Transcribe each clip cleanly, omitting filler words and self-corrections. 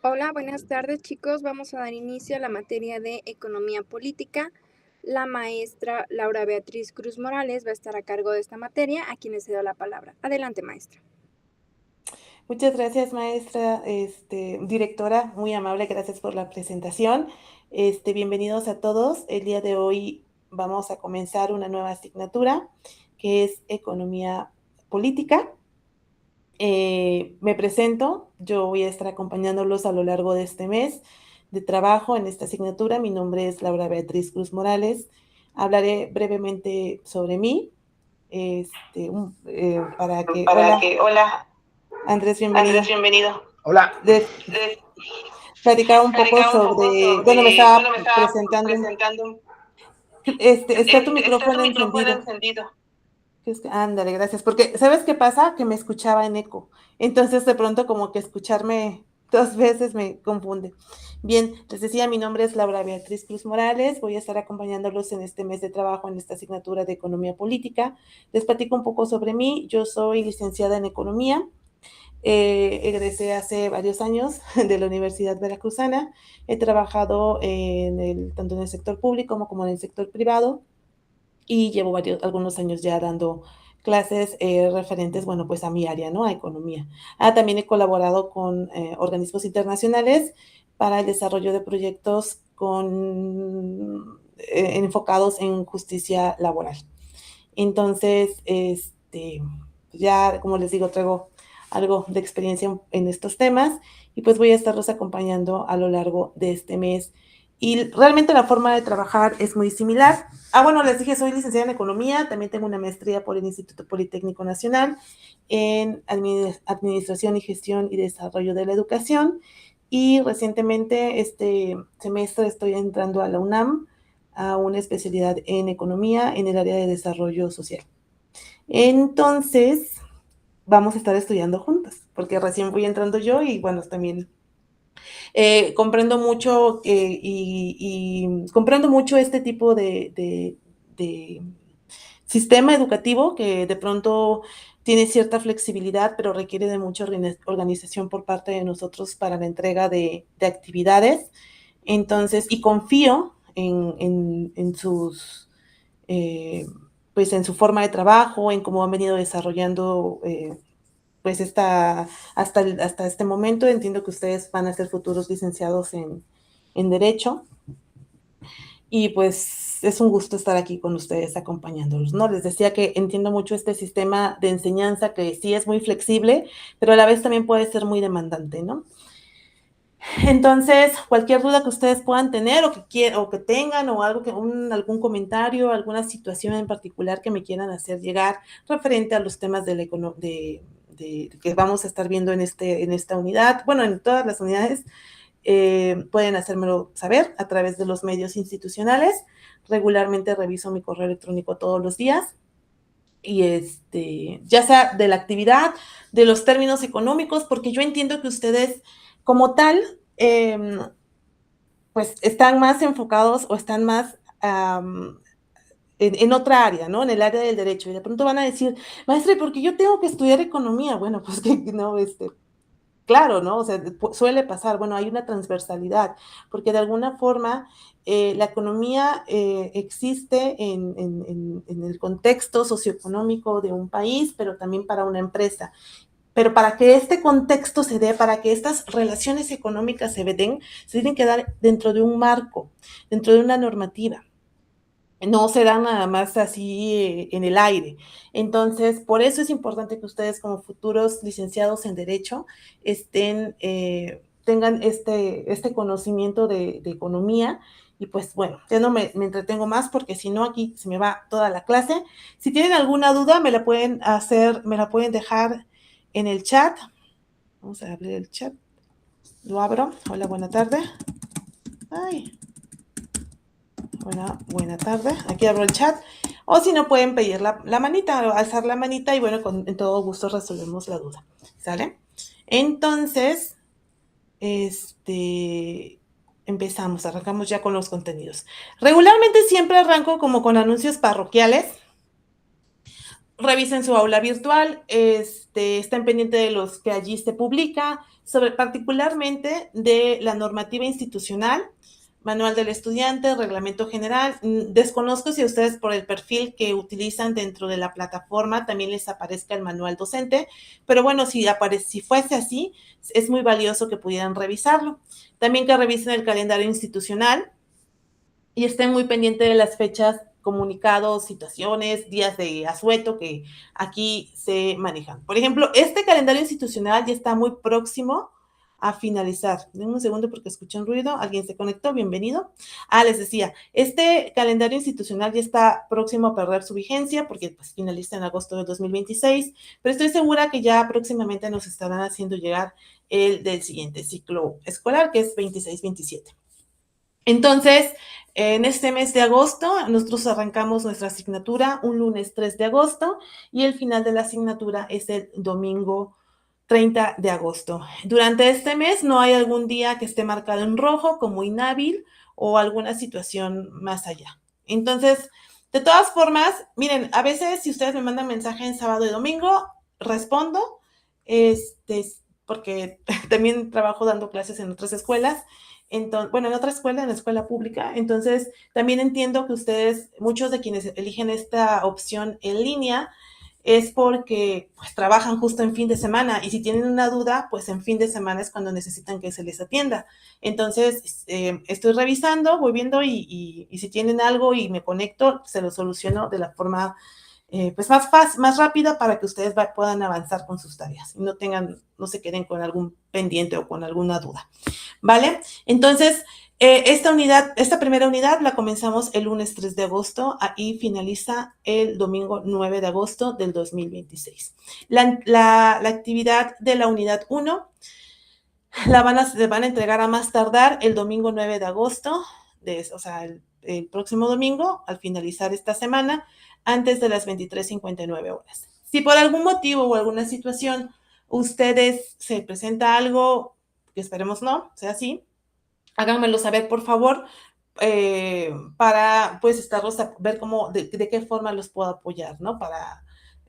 Hola, buenas tardes chicos. Vamos a dar inicio a la materia de Economía Política. La maestra Laura Beatriz Cruz Morales va a estar a cargo de esta materia, a quien le cedo la palabra. Adelante, maestra. Muchas gracias, maestra, directora, muy amable, gracias por la presentación. Bienvenidos a todos. El día de hoy vamos a comenzar una nueva asignatura que es Economía Política. Me presento, yo voy a estar acompañándolos a lo largo de este mes de trabajo en esta asignatura. Mi nombre es Laura Beatriz Cruz Morales. Hablaré brevemente sobre mí, para que, hola, Hola, Andrés, Andrés, bienvenido. bienvenido. Hola. Les Les platicaba un poco platicaba un poco sobre, bueno, me sobre, estaba bueno, me estaba presentando, presentando. está tu Está tu micrófono micrófono encendido. encendido. Ándale, gracias, porque ¿sabes qué pasa? Que me escuchaba en eco, entonces de pronto como que escucharme dos veces me confunde. Bien, les decía, mi nombre es Laura Beatriz Cruz Morales, voy a estar acompañándolos en este mes de trabajo en esta asignatura de Economía Política. Les platico un poco sobre mí, yo soy licenciada en Economía. Egresé hace varios años de la Universidad Veracruzana. He trabajado tanto en el sector público como en el sector privado y llevo algunos años ya dando clases referentes, bueno, pues a mi área, ¿no? A economía. También he colaborado con organismos internacionales para el desarrollo de proyectos enfocados en justicia laboral. Entonces, ya, como les digo, traigo algo de experiencia en estos temas y pues voy a estarlos acompañando a lo largo de este mes. Y realmente la forma de trabajar es muy similar. Bueno, les dije, soy licenciada en Economía, también tengo una maestría por el Instituto Politécnico Nacional en Administración y Gestión y Desarrollo de la Educación. Y recientemente, este semestre, estoy entrando a la UNAM a una especialidad en economía en el área de desarrollo social. Entonces, vamos a estar estudiando juntas, porque recién voy entrando yo y bueno, también comprendo mucho comprendo mucho este tipo de sistema educativo que de pronto tiene cierta flexibilidad, pero requiere de mucha organización por parte de nosotros para la entrega de actividades. Entonces, y confío en sus eh, pues en su forma de trabajo, en cómo han venido desarrollando pues hasta este momento. Entiendo que ustedes van a ser futuros licenciados en Derecho y pues es un gusto estar aquí con ustedes acompañándolos, ¿no? Les decía que entiendo mucho este sistema de enseñanza que sí es muy flexible, pero a la vez también puede ser muy demandante, ¿no? Entonces, cualquier duda que ustedes puedan tener o que tengan o algún comentario, alguna situación en particular que me quieran hacer llegar referente a los temas que vamos a estar viendo en esta unidad, bueno, en todas las unidades, pueden hacérmelo saber a través de los medios institucionales. Regularmente reviso mi correo electrónico todos los días y ya sea de la actividad, de los términos económicos, porque yo entiendo que ustedes como tal, pues están más enfocados o están más en otra área, ¿no? En el área del derecho. Y de pronto van a decir, maestra, ¿y por qué yo tengo que estudiar economía? Bueno, pues que no, claro, ¿no? O sea, suele pasar, bueno, hay una transversalidad, porque de alguna forma la economía existe en el contexto socioeconómico de un país, pero también para una empresa. Pero para que este contexto se dé, para que estas relaciones económicas se tienen que dar dentro de un marco, dentro de una normativa. No se dan nada más así en el aire. Entonces, por eso es importante que ustedes como futuros licenciados en Derecho tengan este conocimiento de economía. Y pues bueno, ya no me entretengo más porque si no aquí se me va toda la clase. Si tienen alguna duda, me la pueden dejar en el chat. Vamos a abrir el chat. Lo abro. Hola, buena tarde. Ay, hola, buena tarde. Aquí abro el chat. O si no, pueden pedir la manita, alzar la manita y bueno, en todo gusto resolvemos la duda. ¿Sale? Entonces, empezamos, arrancamos ya con los contenidos. Regularmente siempre arranco como con anuncios parroquiales. revisen su aula virtual, estén pendientes de los que allí se publica, sobre particularmente de la normativa institucional, manual del estudiante, reglamento general. Desconozco si a ustedes por el perfil que utilizan dentro de la plataforma también les aparezca el manual docente, pero bueno, si fuese así, es muy valioso que pudieran revisarlo. También que revisen el calendario institucional y estén muy pendientes de las fechas, comunicados, situaciones, días de asueto que aquí se manejan. Por ejemplo, este calendario institucional ya está muy próximo a finalizar. Denme un segundo porque escuché un ruido. Alguien se conectó, bienvenido. Les decía, este calendario institucional ya está próximo a perder su vigencia porque pues, finaliza en agosto de 2026, pero estoy segura que ya próximamente nos estarán haciendo llegar el del siguiente ciclo escolar, que es 26-27. Entonces, en este mes de agosto, nosotros arrancamos nuestra asignatura un lunes 3 de agosto y el final de la asignatura es el domingo 30 de agosto. Durante este mes no hay algún día que esté marcado en rojo como inhábil o alguna situación más allá. Entonces, de todas formas, miren, a veces si ustedes me mandan mensaje en sábado y domingo, respondo, porque también trabajo dando clases en otras escuelas. Entonces, bueno, en otra escuela, en la escuela pública. Entonces, también entiendo que ustedes, muchos de quienes eligen esta opción en línea, es porque pues, trabajan justo en fin de semana y si tienen una duda, pues en fin de semana es cuando necesitan que se les atienda. Entonces, estoy revisando, voy viendo y si tienen algo y me conecto, se lo soluciono de la forma pues más fácil, más rápida para que ustedes puedan avanzar con sus tareas y no se queden con algún pendiente o con alguna duda. ¿Vale? Entonces, esta primera unidad la comenzamos el lunes 3 de agosto y finaliza el domingo 9 de agosto del 2026. La actividad de la unidad 1 se van a entregar a más tardar el domingo 9 de agosto, o sea, el próximo domingo, al finalizar esta semana, antes de las 23:59 horas. Si por algún motivo o alguna situación ustedes se presenta algo, que esperemos no, sea así, háganmelo saber, por favor, para pues estarlos a ver de qué forma los puedo apoyar, ¿no?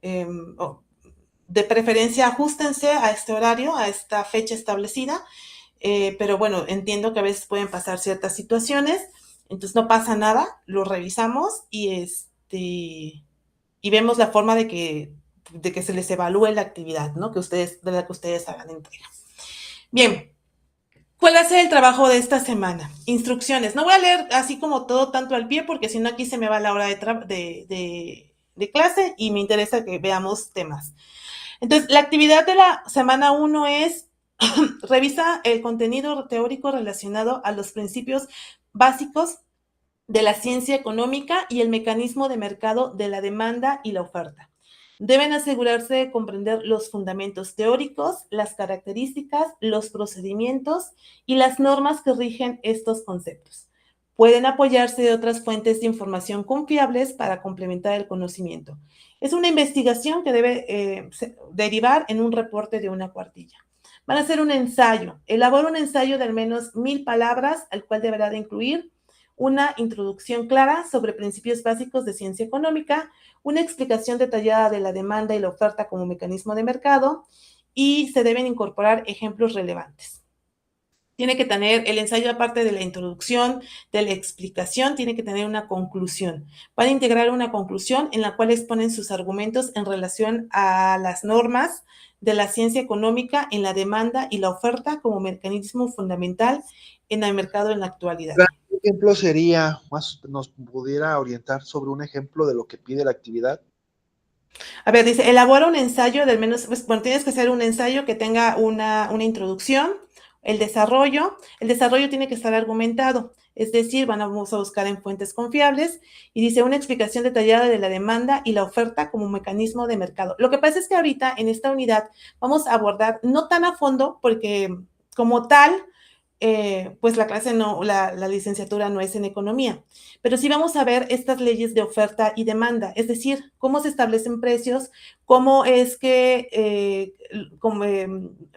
De preferencia, ajustense a este horario, a esta fecha establecida, pero bueno, entiendo que a veces pueden pasar ciertas situaciones, entonces no pasa nada, lo revisamos y vemos la forma de que se les evalúe la actividad, ¿no? De la que ustedes hagan entrega. Bien, ¿cuál va a ser el trabajo de esta semana? Instrucciones. No voy a leer así como todo tanto al pie porque si no aquí se me va la hora de clase y me interesa que veamos temas. Entonces, la actividad de la semana 1 es revisa el contenido teórico relacionado a los principios básicos de la ciencia económica y el mecanismo de mercado de la demanda y la oferta. Deben asegurarse de comprender los fundamentos teóricos, las características, los procedimientos y las normas que rigen estos conceptos. Pueden apoyarse de otras fuentes de información confiables para complementar el conocimiento. Es una investigación que debe derivar en un reporte de una cuartilla. Van a hacer un ensayo. Elabora un ensayo de al menos 1000 palabras, al cual deberá de incluir una introducción clara sobre principios básicos de ciencia económica, una explicación detallada de la demanda y la oferta como mecanismo de mercado y se deben incorporar ejemplos relevantes. Tiene que tener el ensayo, aparte de la introducción, de la explicación, tiene que tener una conclusión. Van a integrar una conclusión en la cual exponen sus argumentos en relación a las normas de la ciencia económica en la demanda y la oferta como mecanismo fundamental en el mercado en la actualidad. ¿Qué ejemplo sería, más nos pudiera orientar sobre un ejemplo de lo que pide la actividad? A ver, dice, elabora un ensayo de al menos, pues, bueno, tienes que hacer un ensayo que tenga una introducción, el desarrollo tiene que estar argumentado, es decir, vamos a buscar en fuentes confiables y dice una explicación detallada de la demanda y la oferta como mecanismo de mercado. Lo que pasa es que ahorita en esta unidad vamos a abordar no tan a fondo porque como tal pues la clase no, la licenciatura no es en economía, pero sí vamos a ver estas leyes de oferta y demanda, es decir, cómo se establecen precios, cómo es que como,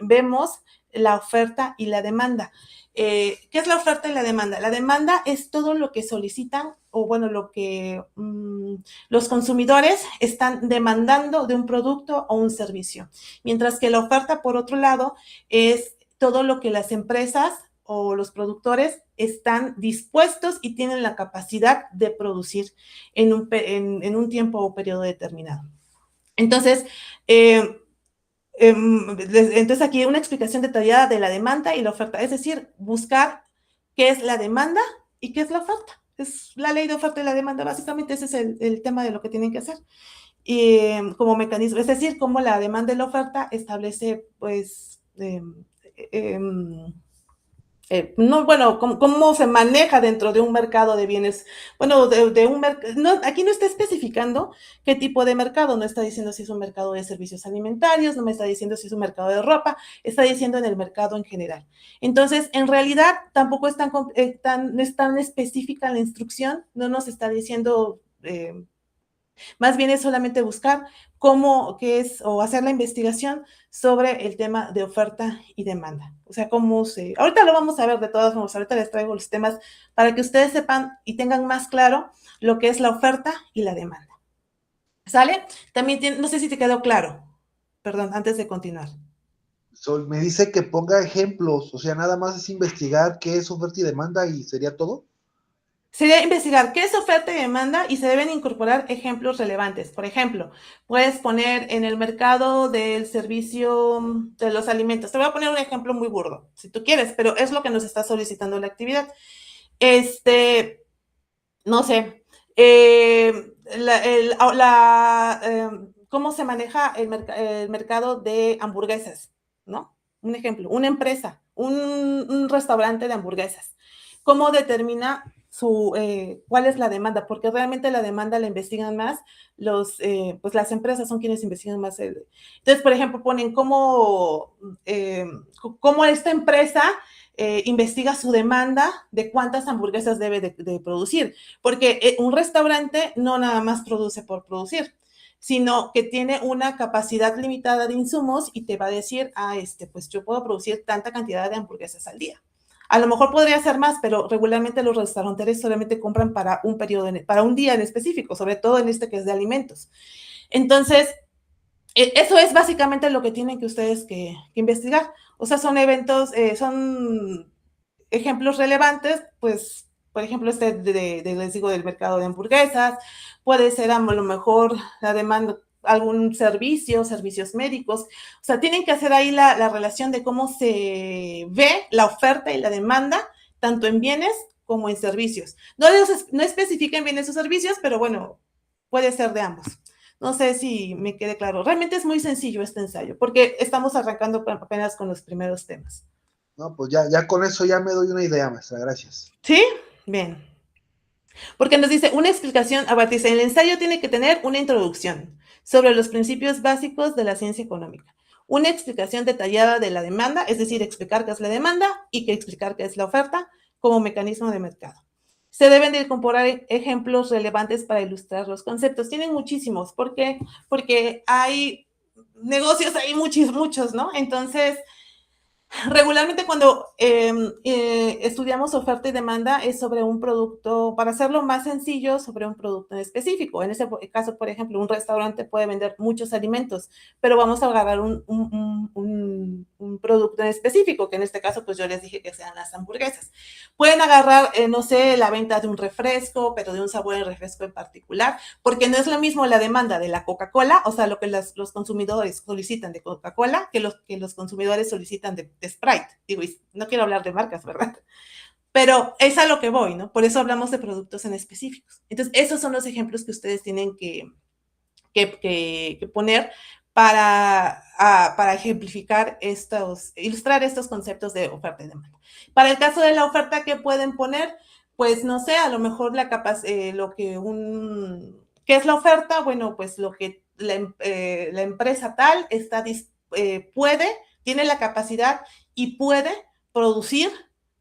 vemos la oferta y la demanda. ¿Qué es la oferta y la demanda? La demanda es todo lo que solicitan o bueno, lo que los consumidores están demandando de un producto o un servicio, mientras que la oferta, por otro lado, es todo lo que las empresas o los productores están dispuestos y tienen la capacidad de producir en un tiempo o periodo determinado. Entonces, entonces aquí una explicación detallada de la demanda y la oferta, es decir, buscar qué es la demanda y qué es la oferta. Es la ley de oferta y la demanda, básicamente ese es el tema de lo que tienen que hacer. Y como mecanismo, es decir, cómo la demanda y la oferta establece, pues, no, bueno, cómo se maneja dentro de un mercado de bienes, bueno, de un mercado, no, aquí no está especificando qué tipo de mercado, no está diciendo si es un mercado de servicios alimentarios, no me está diciendo si es un mercado de ropa, está diciendo en el mercado en general. Entonces, en realidad, tampoco es no es tan específica la instrucción, no nos está diciendo... más bien es solamente buscar cómo, qué es, o hacer la investigación sobre el tema de oferta y demanda. O sea, cómo se... Ahorita lo vamos a ver de todas formas, ahorita les traigo los temas para que ustedes sepan y tengan más claro lo que es la oferta y la demanda. ¿Sale? También no sé si te quedó claro. Perdón, antes de continuar. Me dice que ponga ejemplos, o sea, nada más es investigar qué es oferta y demanda y sería todo. Sería investigar qué es oferta y demanda y se deben incorporar ejemplos relevantes. Por ejemplo, puedes poner en el mercado del servicio de los alimentos. Te voy a poner un ejemplo muy burdo, si tú quieres, pero es lo que nos está solicitando la actividad. No sé, cómo se maneja el mercado de hamburguesas, ¿no? Un ejemplo, una empresa, un restaurante de hamburguesas. ¿Cómo determina cuál es la demanda? Porque realmente la demanda la investigan más pues las empresas son quienes investigan más. Entonces, por ejemplo, ponen cómo esta empresa investiga su demanda de cuántas hamburguesas debe de producir, porque un restaurante no nada más produce por producir, sino que tiene una capacidad limitada de insumos y te va a decir, pues yo puedo producir tanta cantidad de hamburguesas al día. A lo mejor podría ser más, pero regularmente los restauranteros solamente compran para un periodo, para un día en específico, sobre todo en este que es de alimentos. Entonces, eso es básicamente lo que tienen que ustedes que investigar. O sea, son eventos, son ejemplos relevantes, pues, por ejemplo, les digo, del mercado de hamburguesas, puede ser a lo mejor la demanda, algún servicios médicos. O sea, tienen que hacer ahí la relación de cómo se ve la oferta y la demanda, tanto en bienes como en servicios. No especifiquen bienes o servicios, pero bueno, puede ser de ambos. No sé si me quede claro. Realmente es muy sencillo este ensayo, porque estamos arrancando apenas con los primeros temas. No, pues ya con eso ya me doy una idea, maestra, gracias. ¿Sí? Bien. Porque nos dice una explicación, dice, el ensayo tiene que tener una introducción sobre los principios básicos de la ciencia económica, una explicación detallada de la demanda, es decir, explicar qué es la demanda y explicar qué es la oferta como mecanismo de mercado. Se deben de incorporar ejemplos relevantes para ilustrar los conceptos. Tienen muchísimos, ¿por qué? Porque hay negocios, hay muchos, ¿no? Entonces, regularmente cuando estudiamos oferta y demanda es sobre un producto, para hacerlo más sencillo, sobre un producto en específico. En ese caso, por ejemplo, un restaurante puede vender muchos alimentos, pero vamos a agarrar un producto en específico, que en este caso, pues yo les dije que sean las hamburguesas. Pueden agarrar, no sé, la venta de un refresco, pero de un sabor de refresco en particular, porque no es lo mismo la demanda de la Coca-Cola, o sea, lo que los consumidores solicitan de Coca-Cola, que los consumidores solicitan de Sprite. Digo, no quiero hablar de marcas, ¿verdad? Pero es a lo que voy, ¿no? Por eso hablamos de productos en específicos. Entonces, esos son los ejemplos que ustedes tienen que poner para ejemplificar ilustrar estos conceptos de oferta y demanda. Para el caso de la oferta, ¿qué pueden poner? Pues no sé, a lo mejor ¿qué es la oferta? Bueno, pues lo que la empresa tal tiene la capacidad y puede producir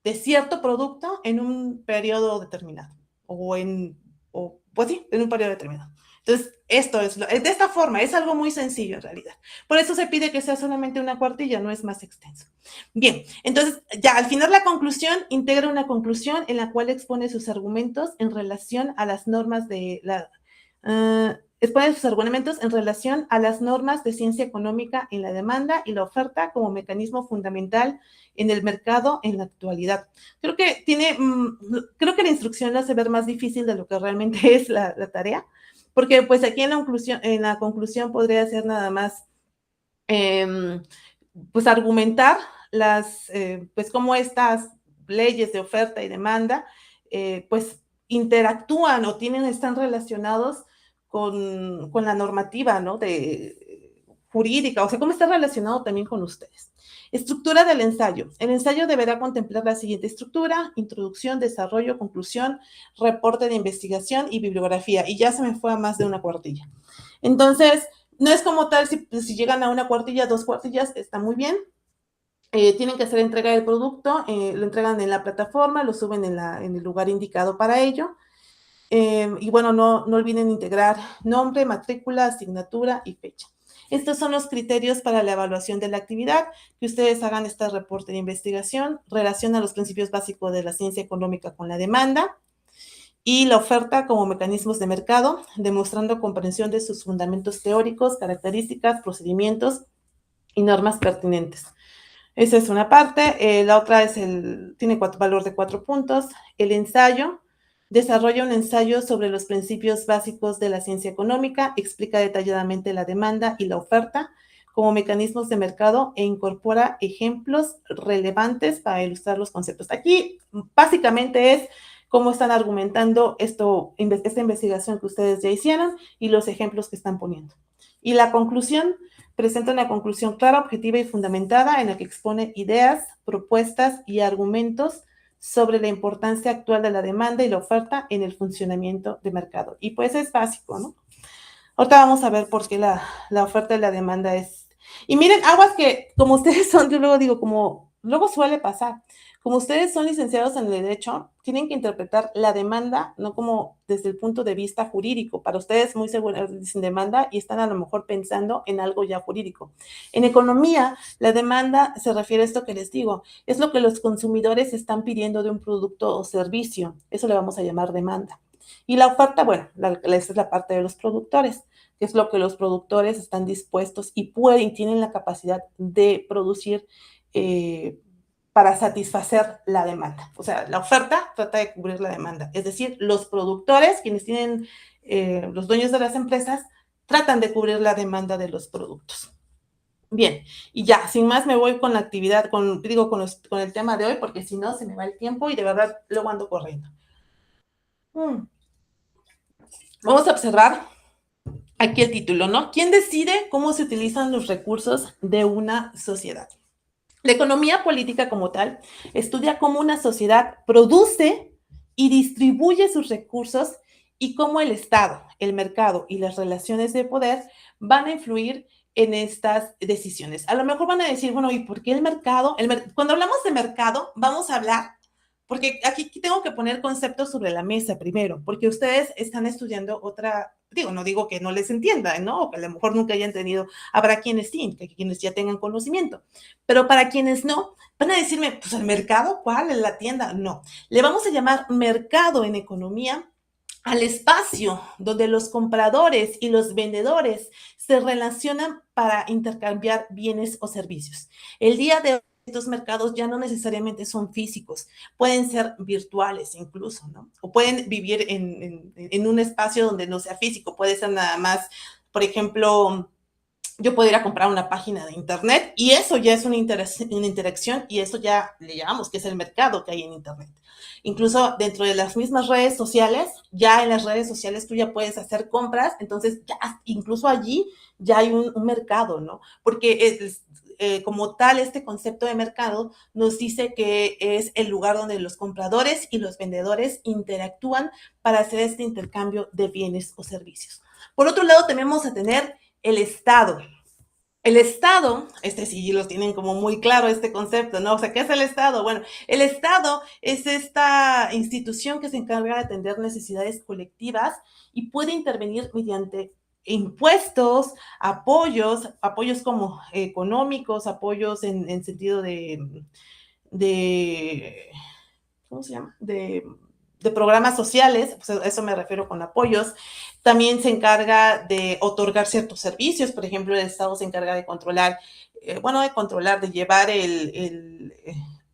de cierto producto en un periodo determinado, pues sí, en un periodo determinado. Entonces, esto es de esta forma, es algo muy sencillo en realidad. Por eso se pide que sea solamente una cuartilla, no es más extenso. Bien, entonces, ya al final la conclusión, integra una conclusión en la cual expone sus argumentos en relación a las normas de expone sus argumentos en relación a las normas de ciencia económica en la demanda y la oferta como mecanismo fundamental en el mercado en la actualidad. Creo que creo que la instrucción la hace ver más difícil de lo que realmente es la tarea, porque pues aquí en la conclusión podría ser nada más pues argumentar pues cómo estas leyes de oferta y demanda pues interactúan o están relacionados con la normativa, ¿no? Jurídica, o sea, cómo está relacionado también con ustedes. Estructura del ensayo. El ensayo deberá contemplar la siguiente estructura: introducción, desarrollo, conclusión, reporte de investigación y bibliografía. Y ya se me fue a más de una cuartilla. Entonces, no es como tal, si llegan a una cuartilla, 2 cuartillas, está muy bien. Tienen que hacer entrega del producto, lo entregan en la plataforma, lo suben en el lugar indicado para ello. Y bueno, no olviden integrar nombre, matrícula, asignatura y fecha. Estos son los criterios para la evaluación de la actividad, que ustedes hagan este reporte de investigación, relaciona los principios básicos de la ciencia económica con la demanda y la oferta como mecanismos de mercado, demostrando comprensión de sus fundamentos teóricos, características, procedimientos y normas pertinentes. Esa es una parte. La otra tiene valor de 4 puntos. El ensayo. Desarrolla un ensayo sobre los principios básicos de la ciencia económica, explica detalladamente la demanda y la oferta como mecanismos de mercado e incorpora ejemplos relevantes para ilustrar los conceptos. Aquí básicamente es cómo están argumentando esta investigación que ustedes ya hicieron y los ejemplos que están poniendo. Y la conclusión, presenta una conclusión clara, objetiva y fundamentada en la que expone ideas, propuestas y argumentos sobre la importancia actual de la demanda y la oferta en el funcionamiento de mercado. Y pues es básico, ¿no? Ahorita vamos a ver por qué la oferta y la demanda es... Y miren, aguas que como ustedes son, yo luego digo, como luego suele pasar, como ustedes son licenciados en el derecho, tienen que interpretar la demanda, no como desde el punto de vista jurídico. Para ustedes muy seguro dicen demanda y están a lo mejor pensando en algo ya jurídico. En economía, la demanda se refiere a esto que les digo, es lo que los consumidores están pidiendo de un producto o servicio. Eso le vamos a llamar demanda. Y la oferta, bueno, esa es la parte de los productores, que es lo que los productores están dispuestos y tienen la capacidad de producir para satisfacer la demanda. O sea, la oferta trata de cubrir la demanda. Es decir, los productores, quienes tienen, los dueños de las empresas, tratan de cubrir la demanda de los productos. Bien, y ya, sin más me voy con la actividad, con el tema de hoy, porque si no se me va el tiempo y de verdad luego ando corriendo. Vamos a observar aquí el título, ¿no? ¿Quién decide cómo se utilizan los recursos de una sociedad? La economía política como tal estudia cómo una sociedad produce y distribuye sus recursos y cómo el Estado, el mercado y las relaciones de poder van a influir en estas decisiones. A lo mejor van a decir, bueno, ¿y por qué el mercado? Cuando hablamos de mercado, vamos a hablar, porque aquí tengo que poner conceptos sobre la mesa primero, porque ustedes están estudiando no digo que no les entiendan, ¿no? O que a lo mejor nunca hayan tenido, habrá quienes sí, quienes ya tengan conocimiento, pero para quienes no, van a decirme, pues el mercado, ¿cuál? ¿En la tienda? No, le vamos a llamar mercado en economía al espacio donde los compradores y los vendedores se relacionan para intercambiar bienes o servicios. El día de hoy, estos mercados ya no necesariamente son físicos, pueden ser virtuales incluso, ¿no? O pueden vivir en un espacio donde no sea físico, puede ser nada más, por ejemplo, yo puedo ir a comprar una página de internet y eso ya es una interacción y eso ya le llamamos que es el mercado que hay en internet. Incluso dentro de las mismas redes sociales, ya en las redes sociales tú ya puedes hacer compras, entonces ya incluso allí ya hay un mercado, ¿no? Porque como tal, este concepto de mercado nos dice que es el lugar donde los compradores y los vendedores interactúan para hacer este intercambio de bienes o servicios. Por otro lado, también vamos a tener el Estado. El Estado, este sí los tienen como muy claro este concepto, ¿no? O sea, ¿qué es el Estado? Bueno, el Estado es esta institución que se encarga de atender necesidades colectivas y puede intervenir mediante impuestos, apoyos como económicos, apoyos en sentido de ¿cómo se llama? De programas sociales, pues a eso me refiero con apoyos. También se encarga de otorgar ciertos servicios, por ejemplo, el Estado se encarga de controlar, de llevar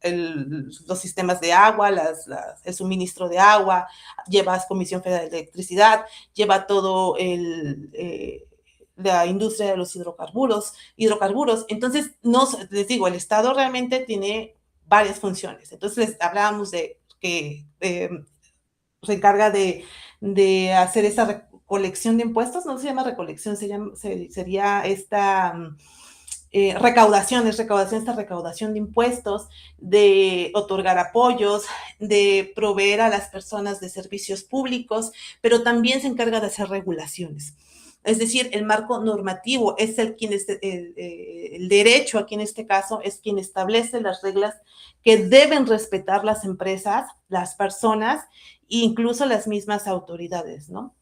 los sistemas de agua, el suministro de agua, lleva Comisión Federal de Electricidad, lleva todo la industria de los hidrocarburos. Entonces, no, les digo, el Estado realmente tiene varias funciones. Entonces, hablábamos de que se encarga de hacer esa recolección de impuestos, no se llama recolección, sería esta esta recaudación de impuestos, de otorgar apoyos, de proveer a las personas de servicios públicos, pero también se encarga de hacer regulaciones. Es decir, el marco normativo es el derecho, aquí en este caso, es quien establece las reglas que deben respetar las empresas, las personas e incluso las mismas autoridades, ¿no?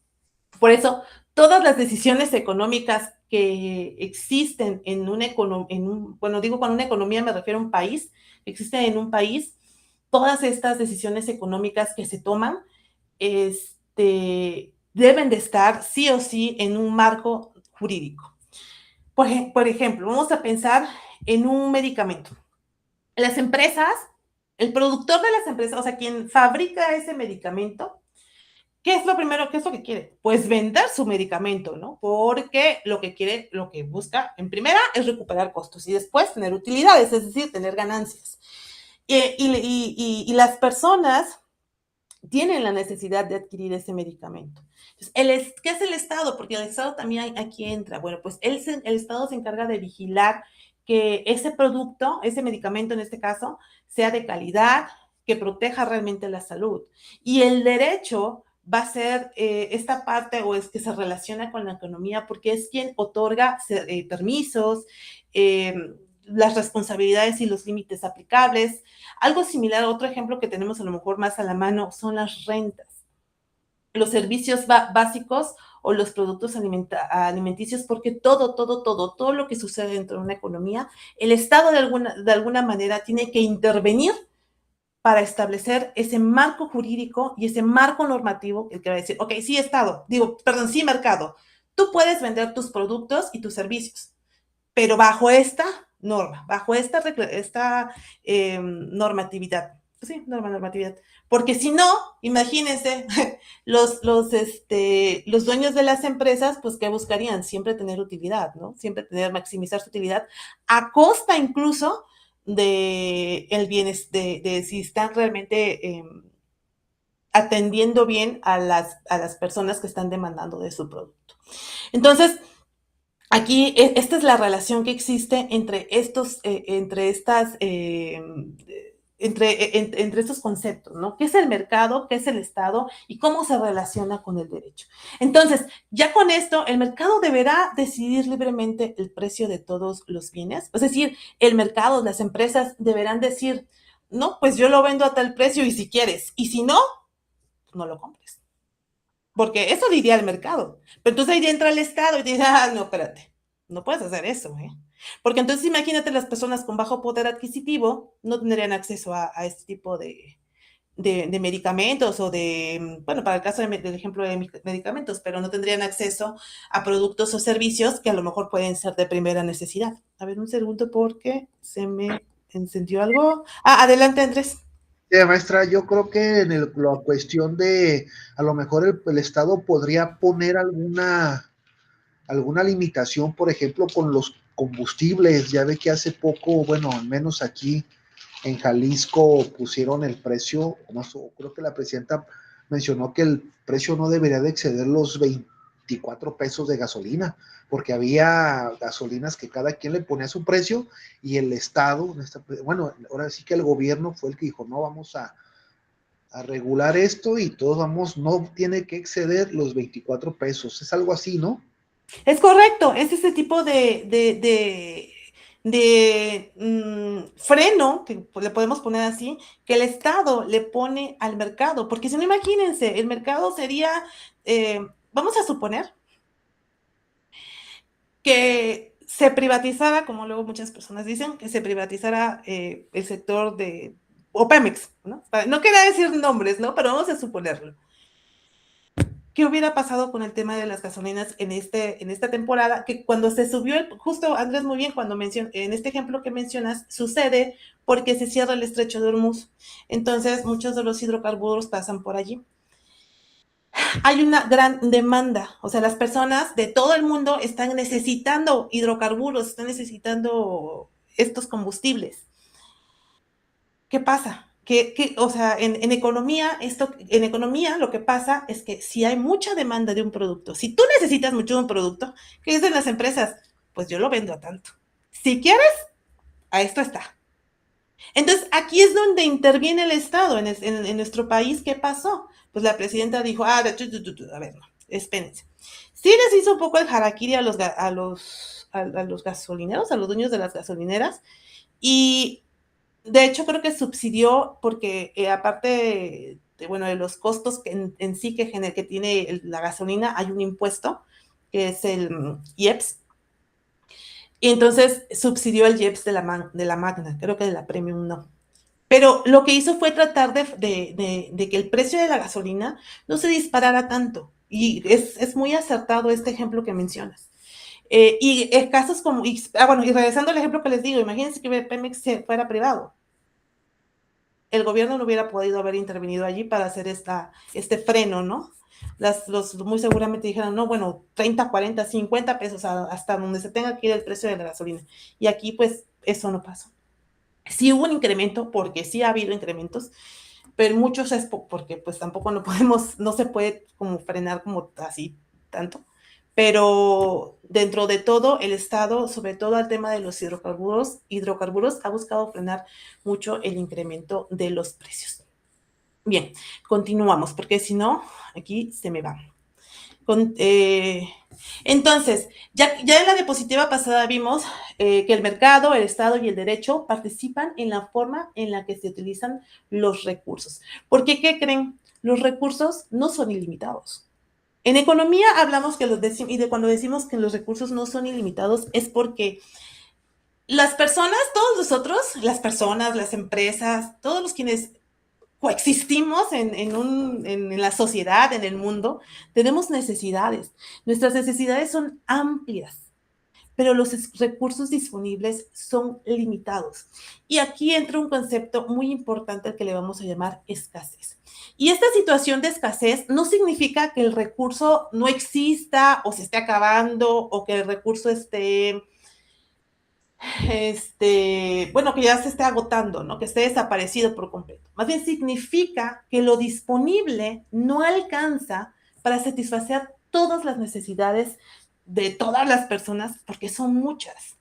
Por eso, todas las decisiones económicas que existen bueno, digo con una economía me refiero a un país, existen en un país, todas estas decisiones económicas que se toman, deben de estar sí o sí en un marco jurídico. Por ejemplo, vamos a pensar en un medicamento. Las empresas, el productor de las empresas, o sea, quien fabrica ese medicamento, ¿qué es lo primero? ¿Qué es lo que quiere? Pues vender su medicamento, ¿no? Porque lo que busca, en primera, es recuperar costos y después tener utilidades, es decir, tener ganancias. Y las personas tienen la necesidad de adquirir ese medicamento. Entonces, ¿qué es el Estado? Porque el Estado también aquí entra. Bueno, pues el Estado se encarga de vigilar que ese producto, ese medicamento en este caso, sea de calidad, que proteja realmente la salud. Y el derecho va a ser esta parte o es que se relaciona con la economía porque es quien otorga permisos, eh, las responsabilidades y los límites aplicables. Algo similar, otro ejemplo que tenemos a lo mejor más a la mano son las rentas, los servicios básicos o los productos alimenticios, porque todo lo que sucede dentro de una economía, el Estado de alguna manera tiene que intervenir para establecer ese marco jurídico y ese marco normativo, el que va a decir, ok, sí, Estado, sí, mercado, tú puedes vender tus productos y tus servicios, pero bajo esta norma, bajo esta normatividad. Sí, normatividad. Porque si no, imagínense, los dueños de las empresas, pues, ¿qué buscarían? Siempre tener utilidad, ¿no? Siempre maximizar su utilidad, a costa incluso de el bienestar, de si están realmente atendiendo bien a las personas que están demandando de su producto. Entonces, aquí, esta es la relación que existe entre entre estos conceptos, ¿no? ¿Qué es el mercado? ¿Qué es el Estado? ¿Y cómo se relaciona con el derecho? Entonces, ya con esto, el mercado deberá decidir libremente el precio de todos los bienes. Es decir, el mercado, las empresas deberán decir, no, pues yo lo vendo a tal precio y si quieres, y si no, no lo compres. Porque eso diría el mercado. Pero entonces ahí entra el Estado y dice, no, espérate, no puedes hacer eso, ¿eh? Porque entonces imagínate las personas con bajo poder adquisitivo no tendrían acceso a este tipo de medicamentos o bueno, para el caso del ejemplo de medicamentos, pero no tendrían acceso a productos o servicios que a lo mejor pueden ser de primera necesidad. A ver, un segundo porque se me encendió algo. Adelante, Andrés. Maestra, yo creo que en la cuestión de, a lo mejor el Estado podría poner alguna limitación, por ejemplo, con los combustibles. Ya ve que hace poco, bueno, al menos aquí en Jalisco pusieron el precio, creo que la presidenta mencionó que el precio no debería de exceder los 24 pesos de gasolina, porque había gasolinas que cada quien le ponía su precio y el Estado, bueno, ahora sí que el gobierno fue el que dijo, no, vamos a regular esto y todos no tiene que exceder los 24 pesos. Es algo así, ¿no? Es correcto, es ese tipo freno, que le podemos poner así, que el Estado le pone al mercado, porque si no, imagínense, el mercado sería, vamos a suponer que se privatizara, como luego muchas personas dicen, que se privatizara el sector o Pemex, ¿no? No quería decir nombres, ¿no? Pero vamos a suponerlo. ¿Qué hubiera pasado con el tema de las gasolinas en esta temporada? Que cuando se subió, justo Andrés, muy bien, en este ejemplo que mencionas, sucede porque se cierra el estrecho de Hormuz. Entonces, muchos de los hidrocarburos pasan por allí. Hay una gran demanda, o sea, las personas de todo el mundo están necesitando hidrocarburos, están necesitando estos combustibles. ¿Qué pasa? O sea, en economía lo que pasa es que si hay mucha demanda de un producto, si tú necesitas mucho de un producto, ¿qué dicen las empresas? Pues yo lo vendo a tanto. Si quieres, a esto está. Entonces, aquí es donde interviene el Estado en nuestro país. ¿Qué pasó? Pues la presidenta dijo, a ver, no, espérense. Sí les hizo un poco el harakiri a los gasolineros, a los dueños de las gasolineras, y de hecho creo que subsidió porque aparte de los costos en sí que tiene la gasolina, hay un impuesto que es el IEPS, y entonces subsidió el IEPS de la Magna, creo que de la Premium no. Pero lo que hizo fue tratar de que el precio de la gasolina no se disparara tanto. Y es muy acertado este ejemplo que mencionas. Y casos como, y regresando al ejemplo que les digo, imagínense que Pemex fuera privado. El gobierno no hubiera podido haber intervenido allí para hacer este freno, ¿no? Muy seguramente dijeron, no, bueno, 30, 40, 50 pesos hasta donde se tenga que ir el precio de la gasolina. Y aquí, pues, eso no pasó. Sí hubo un incremento, porque sí ha habido incrementos, pero muchos es porque pues tampoco no se puede como frenar como así tanto. Pero dentro de todo, el Estado, sobre todo al tema de los hidrocarburos, ha buscado frenar mucho el incremento de los precios. Bien, continuamos, porque si no, aquí se me va. Entonces, ya en la diapositiva pasada vimos que el mercado, el Estado y el derecho participan en la forma en la que se utilizan los recursos. Porque, ¿qué creen? Los recursos no son ilimitados. En economía hablamos cuando decimos que los recursos no son ilimitados es porque las personas, todos nosotros, las personas, las empresas, todos los quienes coexistimos en la sociedad, en el mundo, tenemos necesidades. Nuestras necesidades son amplias, pero los recursos disponibles son limitados. Y aquí entra un concepto muy importante al que le vamos a llamar escasez. Y esta situación de escasez no significa que el recurso no exista o se esté acabando o que el recurso esté que ya se esté agotando, ¿no? Que esté desaparecido por completo. Más bien significa que lo disponible no alcanza para satisfacer todas las necesidades de todas las personas, porque son muchas.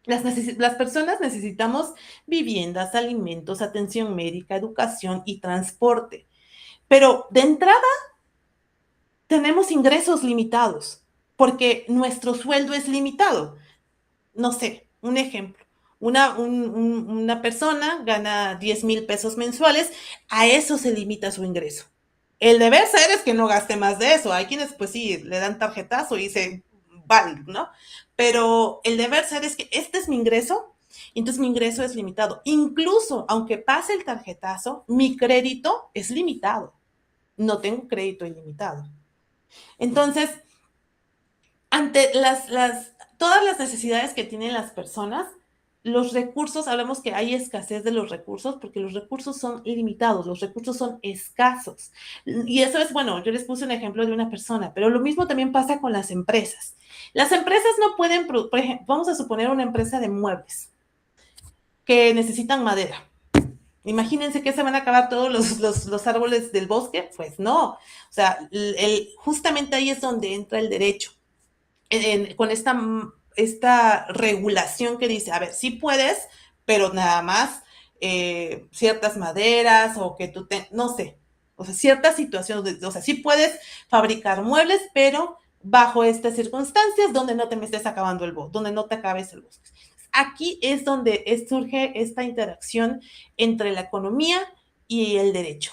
Las personas necesitamos viviendas, alimentos, atención médica, educación y transporte. Pero de entrada tenemos ingresos limitados, porque nuestro sueldo es limitado. No sé, un ejemplo. Una persona gana 10,000 pesos mensuales, a eso se limita su ingreso. El deber ser es que no gaste más de eso. Hay quienes, pues sí, le dan tarjetazo y se vale, ¿no? Pero el deber ser es que este es mi ingreso, y entonces mi ingreso es limitado. Incluso, aunque pase el tarjetazo, mi crédito es limitado. No tengo crédito ilimitado. Entonces, ante todas las necesidades que tienen las personas, los recursos, hablamos que hay escasez de los recursos porque los recursos son ilimitados, los recursos son escasos. Y eso es, bueno, yo les puse un ejemplo de una persona, pero lo mismo también pasa con las empresas. Las empresas no pueden, por ejemplo, vamos a suponer una empresa de muebles que necesitan madera. Imagínense que se van a acabar todos los árboles del bosque. Pues no. O sea, justamente ahí es donde entra el derecho. Con esta regulación que dice, a ver, sí puedes, pero nada más ciertas maderas o que no sé, o sea, ciertas situaciones, o sea, sí puedes fabricar muebles, pero bajo estas circunstancias donde no te me estés acabando el bosque, donde no te acabes el bosque. Aquí es donde surge esta interacción entre la economía y el derecho,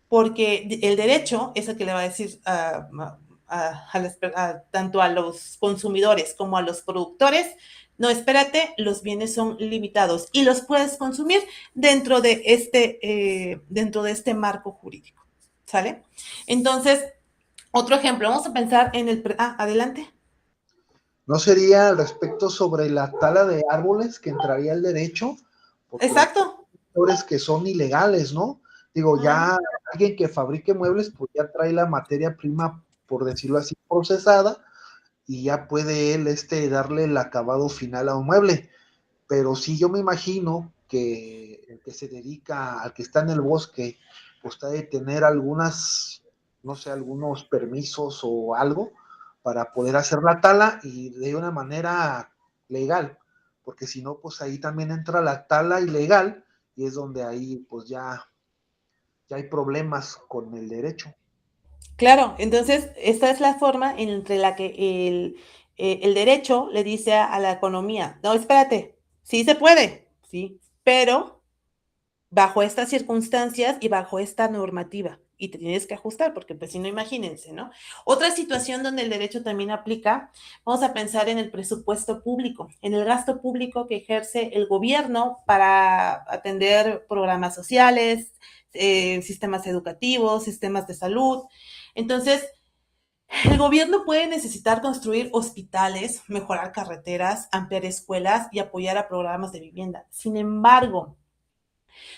porque el derecho es el que le va a decir tanto a los consumidores como a los productores, no, espérate, los bienes son limitados y los puedes consumir dentro de este marco jurídico, ¿sale? Entonces, otro ejemplo, vamos a pensar en adelante. ¿No sería al respecto sobre la tala de árboles que entraría el derecho? Porque Exacto. sectores que son ilegales, ¿no? Digo, ya alguien que fabrique muebles, pues ya trae la materia prima, por decirlo así, procesada, y ya puede él darle el acabado final a un mueble. Pero sí, yo me imagino que el que se dedica, al que está en el bosque, pues está de tener algunas, no sé, algunos permisos o algo para poder hacer la tala y de una manera legal, porque si no, pues ahí también entra la tala ilegal y es donde ahí pues ya hay problemas con el derecho. Claro, entonces esta es la forma entre la que el derecho le dice a la economía, no, espérate, sí se puede, sí, pero bajo estas circunstancias y bajo esta normativa. Y te tienes que ajustar, porque pues si no, imagínense, ¿no? Otra situación donde el derecho también aplica, vamos a pensar en el presupuesto público, en el gasto público que ejerce el gobierno para atender programas sociales, sistemas educativos, sistemas de salud. Entonces, el gobierno puede necesitar construir hospitales, mejorar carreteras, ampliar escuelas y apoyar a programas de vivienda. Sin embargo,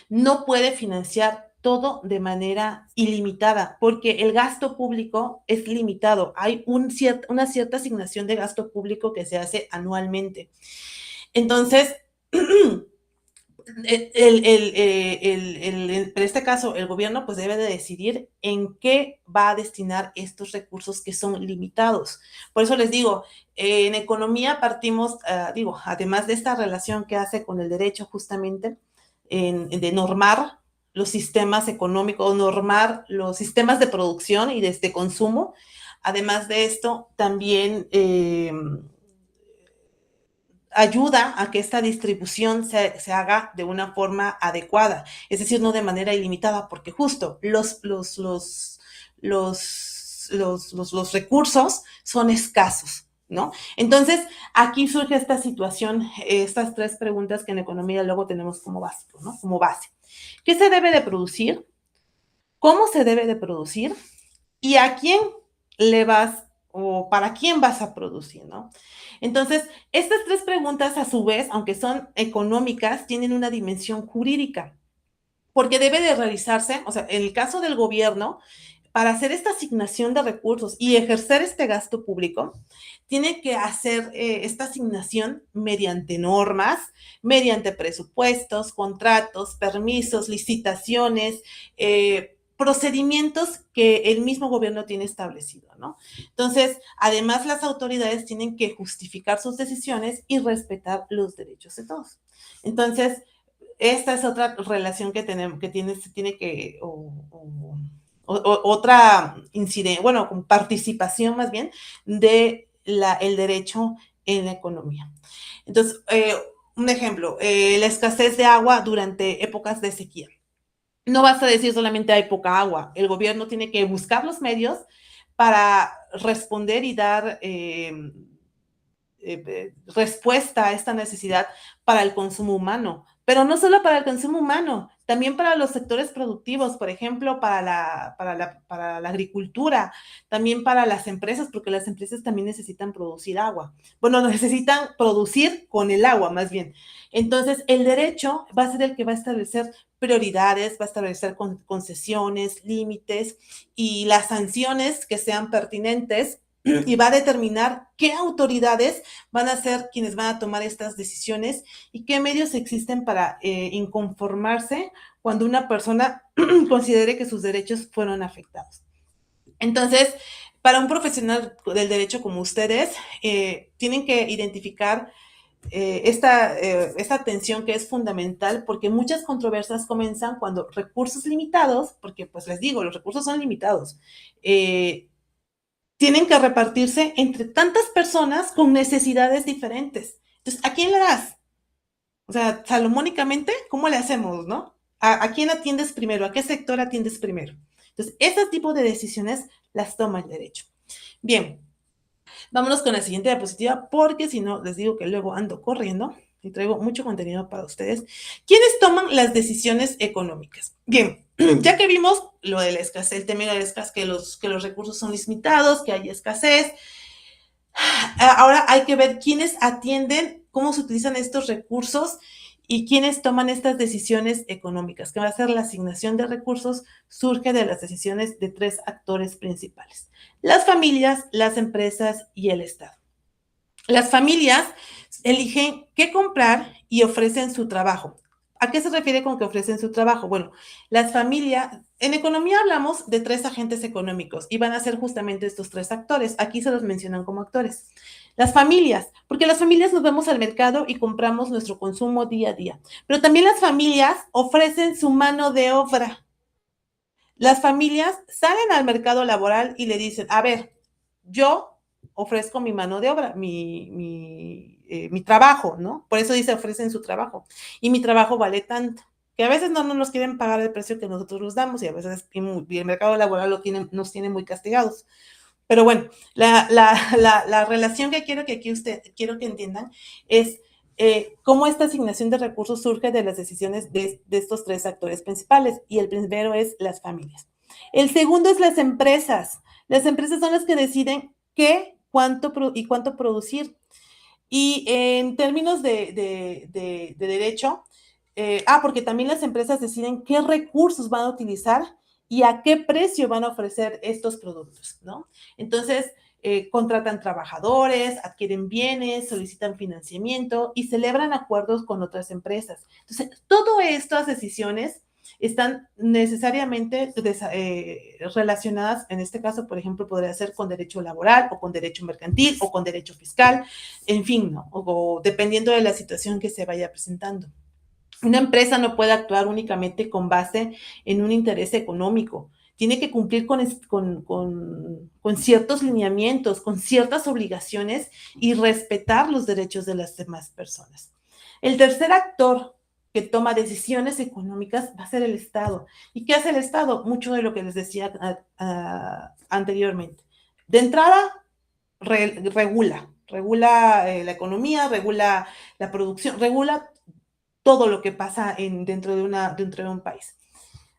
no puede financiar todo de manera ilimitada, porque el gasto público es limitado. Hay una cierta asignación de gasto público que se hace anualmente. Entonces, en este caso, el gobierno pues debe de decidir en qué va a destinar estos recursos que son limitados. Por eso les digo, en economía partimos, además de esta relación que hace con el derecho justamente, de normar los sistemas económicos, normar los sistemas de producción y de consumo. Además de esto, también ayuda a que esta distribución se haga de una forma adecuada, es decir, no de manera ilimitada, porque justo los recursos son escasos, ¿no? Entonces, aquí surge esta situación, estas tres preguntas que en economía luego tenemos como básico, ¿no? Como base. ¿Qué se debe de producir? ¿Cómo se debe de producir? ¿Y a quién le vas o para quién vas a producir, ¿no? Entonces, estas tres preguntas, a su vez, aunque son económicas, tienen una dimensión jurídica, porque debe de realizarse, o sea, en el caso del gobierno, para hacer esta asignación de recursos y ejercer este gasto público, tiene que hacer esta asignación mediante normas, mediante presupuestos, contratos, permisos, licitaciones, procedimientos que el mismo gobierno tiene establecido, ¿no? Entonces, además, las autoridades tienen que justificar sus decisiones y respetar los derechos de todos. Entonces, esta es otra relación que tenemos, que tiene que, otra incidencia, bueno, con participación más bien de el derecho en la economía. Entonces, un ejemplo, la escasez de agua durante épocas de sequía. No basta decir solamente hay poca agua, el gobierno tiene que buscar los medios para responder y dar respuesta a esta necesidad para el consumo humano, pero no solo para el consumo humano, también para los sectores productivos, por ejemplo, para la agricultura, también para las empresas, porque las empresas también necesitan producir agua. Bueno, necesitan producir con el agua, más bien. Entonces, el derecho va a ser el que va a establecer prioridades, va a establecer concesiones, límites y las sanciones que sean pertinentes y va a determinar qué autoridades van a ser quienes van a tomar estas decisiones y qué medios existen para inconformarse cuando una persona considere que sus derechos fueron afectados. Entonces, para un profesional del derecho como ustedes, tienen que identificar esta tensión que es fundamental porque muchas controversias comienzan cuando recursos limitados, porque pues les digo, los recursos son limitados, tienen que repartirse entre tantas personas con necesidades diferentes. Entonces, ¿a quién le das? O sea, salomónicamente, ¿cómo le hacemos, no? ¿A quién atiendes primero? ¿A qué sector atiendes primero? Entonces, ese tipo de decisiones las toma el derecho. Bien, vámonos con la siguiente diapositiva, porque si no, les digo que luego ando corriendo y traigo mucho contenido para ustedes. ¿Quiénes toman las decisiones económicas? Bien, ya que vimos lo de la escasez, el tema de la escasez, que los recursos son limitados, que hay escasez, ahora hay que ver quiénes atienden, cómo se utilizan estos recursos y quiénes toman estas decisiones económicas, que va a ser la asignación de recursos, surge de las decisiones de tres actores principales: las familias, las empresas y el Estado. Las familias eligen qué comprar y ofrecen su trabajo. ¿A qué se refiere con que ofrecen su trabajo? Bueno, las familias, en economía hablamos de tres agentes económicos y van a ser justamente estos tres actores. Aquí se los mencionan como actores. Las familias, porque las familias nos vamos al mercado y compramos nuestro consumo día a día, pero también las familias ofrecen su mano de obra. Las familias salen al mercado laboral y le dicen, a ver, yo ofrezco mi mano de obra, mi trabajo, ¿no? Por eso dice ofrecen su trabajo. Y mi trabajo vale tanto, que a veces no nos quieren pagar el precio que nosotros nos damos y a veces y el mercado laboral nos tiene muy castigados. Pero bueno, la relación que quiero que aquí quiero que entiendan es cómo esta asignación de recursos surge de las decisiones de estos tres actores principales. Y el primero es las familias. El segundo es las empresas. Las empresas son las que deciden qué, cuánto y cuánto producir. Y en términos de derecho, porque también las empresas deciden qué recursos van a utilizar y a qué precio van a ofrecer estos productos, ¿no? Entonces, contratan trabajadores, adquieren bienes, solicitan financiamiento y celebran acuerdos con otras empresas. Entonces, todas estas decisiones están necesariamente relacionadas, en este caso, por ejemplo, podría ser con derecho laboral o con derecho mercantil o con derecho fiscal, en fin, ¿no? O dependiendo de la situación que se vaya presentando. Una empresa no puede actuar únicamente con base en un interés económico. Tiene que cumplir con ciertos lineamientos, con ciertas obligaciones y respetar los derechos de las demás personas. El tercer actor que toma decisiones económicas va a ser el Estado. ¿Y qué hace el Estado? Mucho de lo que les decía anteriormente. De entrada, regula la economía, regula la producción, regula todo lo que pasa dentro de un país.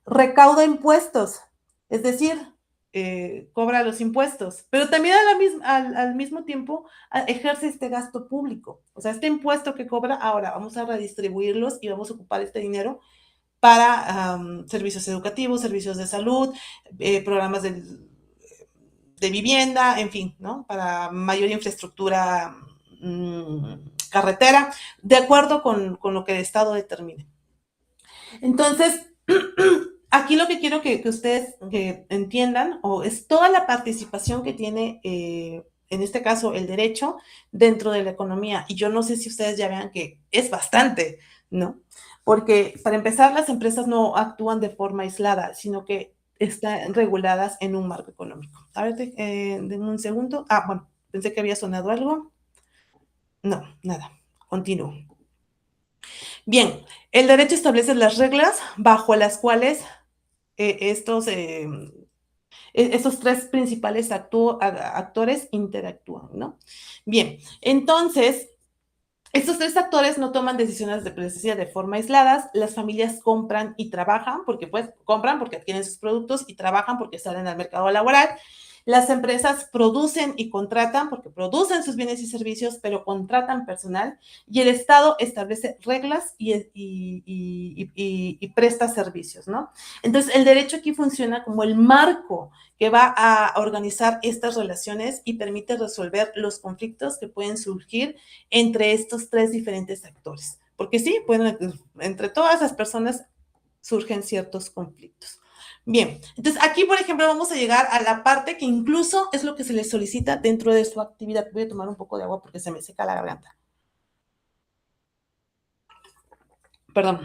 Recauda impuestos, es decir, cobra los impuestos, pero también al mismo tiempo ejerce este gasto público. O sea, este impuesto que cobra, ahora vamos a redistribuirlos y vamos a ocupar este dinero para servicios educativos, servicios de salud, programas de vivienda, en fin, ¿no? Para mayor infraestructura carretera, de acuerdo con lo que el Estado determine. Entonces, aquí lo que quiero que ustedes entiendan es toda la participación que tiene, en este caso, el derecho dentro de la economía. Y yo no sé si ustedes ya vean que es bastante, ¿no? Porque para empezar, las empresas no actúan de forma aislada, sino que están reguladas en un marco económico. A ver, denme un segundo. Bueno, pensé que había sonado algo. No, nada. Continúo. Bien, el derecho establece las reglas bajo las cuales estos tres principales actores interactúan, ¿no? Bien, entonces, estos tres actores no toman decisiones de forma aisladas. Las familias compran y trabajan, compran porque adquieren sus productos y trabajan porque salen al mercado laboral. Las empresas producen y contratan porque producen sus bienes y servicios, pero contratan personal, y el Estado establece reglas y presta servicios, ¿no? Entonces, el derecho aquí funciona como el marco que va a organizar estas relaciones y permite resolver los conflictos que pueden surgir entre estos tres diferentes actores. Porque sí, entre todas las personas surgen ciertos conflictos. Bien, entonces aquí, por ejemplo, vamos a llegar a la parte que incluso es lo que se les solicita dentro de su actividad. Voy a tomar un poco de agua porque se me seca la garganta. Perdón.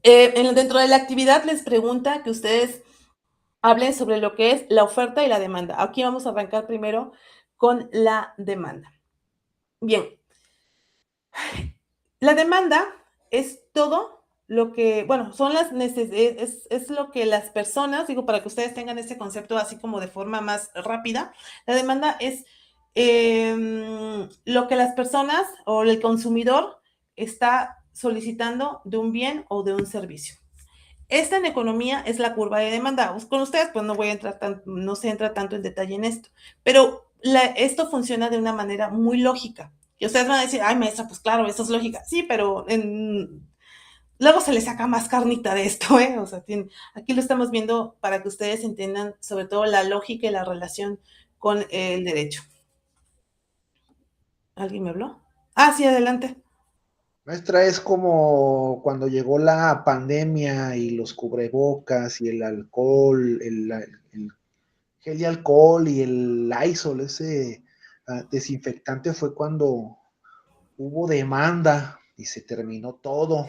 Dentro de la actividad les pregunta que ustedes hablen sobre lo que es la oferta y la demanda. Aquí vamos a arrancar primero con la demanda. Bien, la demanda es todo lo que, bueno, son las es lo que las personas, digo, para que ustedes tengan este concepto así como de forma más rápida, la demanda es lo que las personas o el consumidor está solicitando de un bien o de un servicio. Esta en economía es la curva de demanda. Con ustedes, pues no voy a entrar no se entra tanto en detalle en esto, pero esto funciona de una manera muy lógica. Y ustedes van a decir, ay, maestra, pues claro, eso es lógica. Sí, pero luego se le saca más carnita de esto, ¿eh? O sea, aquí lo estamos viendo para que ustedes entiendan sobre todo la lógica y la relación con el derecho. ¿Alguien me habló? Ah, sí, adelante. Maestra, es como cuando llegó la pandemia y los cubrebocas y el alcohol, el gel de alcohol y el Lysol, ese desinfectante, fue cuando hubo demanda y se terminó todo.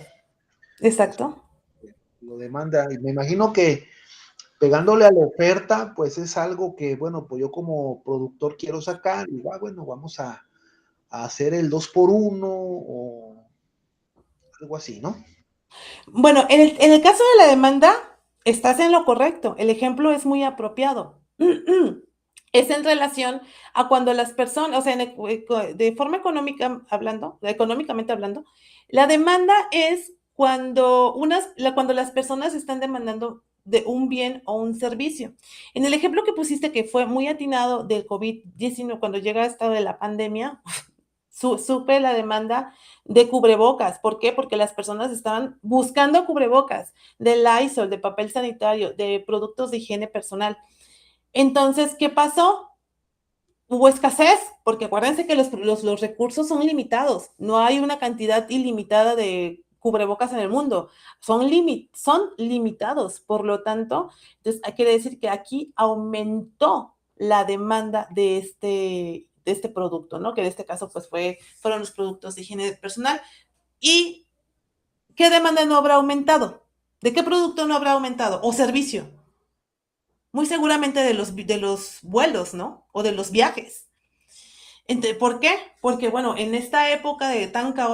Exacto. Lo demanda, y me imagino que pegándole a la oferta, pues es algo que, bueno, pues yo como productor quiero sacar, y bueno, vamos a hacer el 2 por 1 o algo así, ¿no? Bueno, en el caso de la demanda, estás en lo correcto. El ejemplo es muy apropiado. Es en relación a cuando las personas, o sea, de forma económica hablando, económicamente hablando, la demanda es cuando las personas están demandando de un bien o un servicio. En el ejemplo que pusiste, que fue muy atinado del COVID-19, cuando llega estado de la pandemia, supe la demanda de cubrebocas. ¿Por qué? Porque las personas estaban buscando cubrebocas, de Lysol, de papel sanitario, de productos de higiene personal. Entonces, ¿qué pasó? Hubo escasez, porque acuérdense que los recursos son limitados. No hay una cantidad ilimitada de cubrebocas en el mundo. Son limitados. Por lo tanto, entonces, quiere decir que aquí aumentó la demanda de este producto, ¿no? Que en este caso, pues, fueron los productos de higiene personal. ¿Y qué demanda no habrá aumentado? ¿De qué producto no habrá aumentado? ¿O servicio? Muy seguramente de los vuelos, ¿no? O de los viajes. ¿Por qué? Porque, bueno, en esta época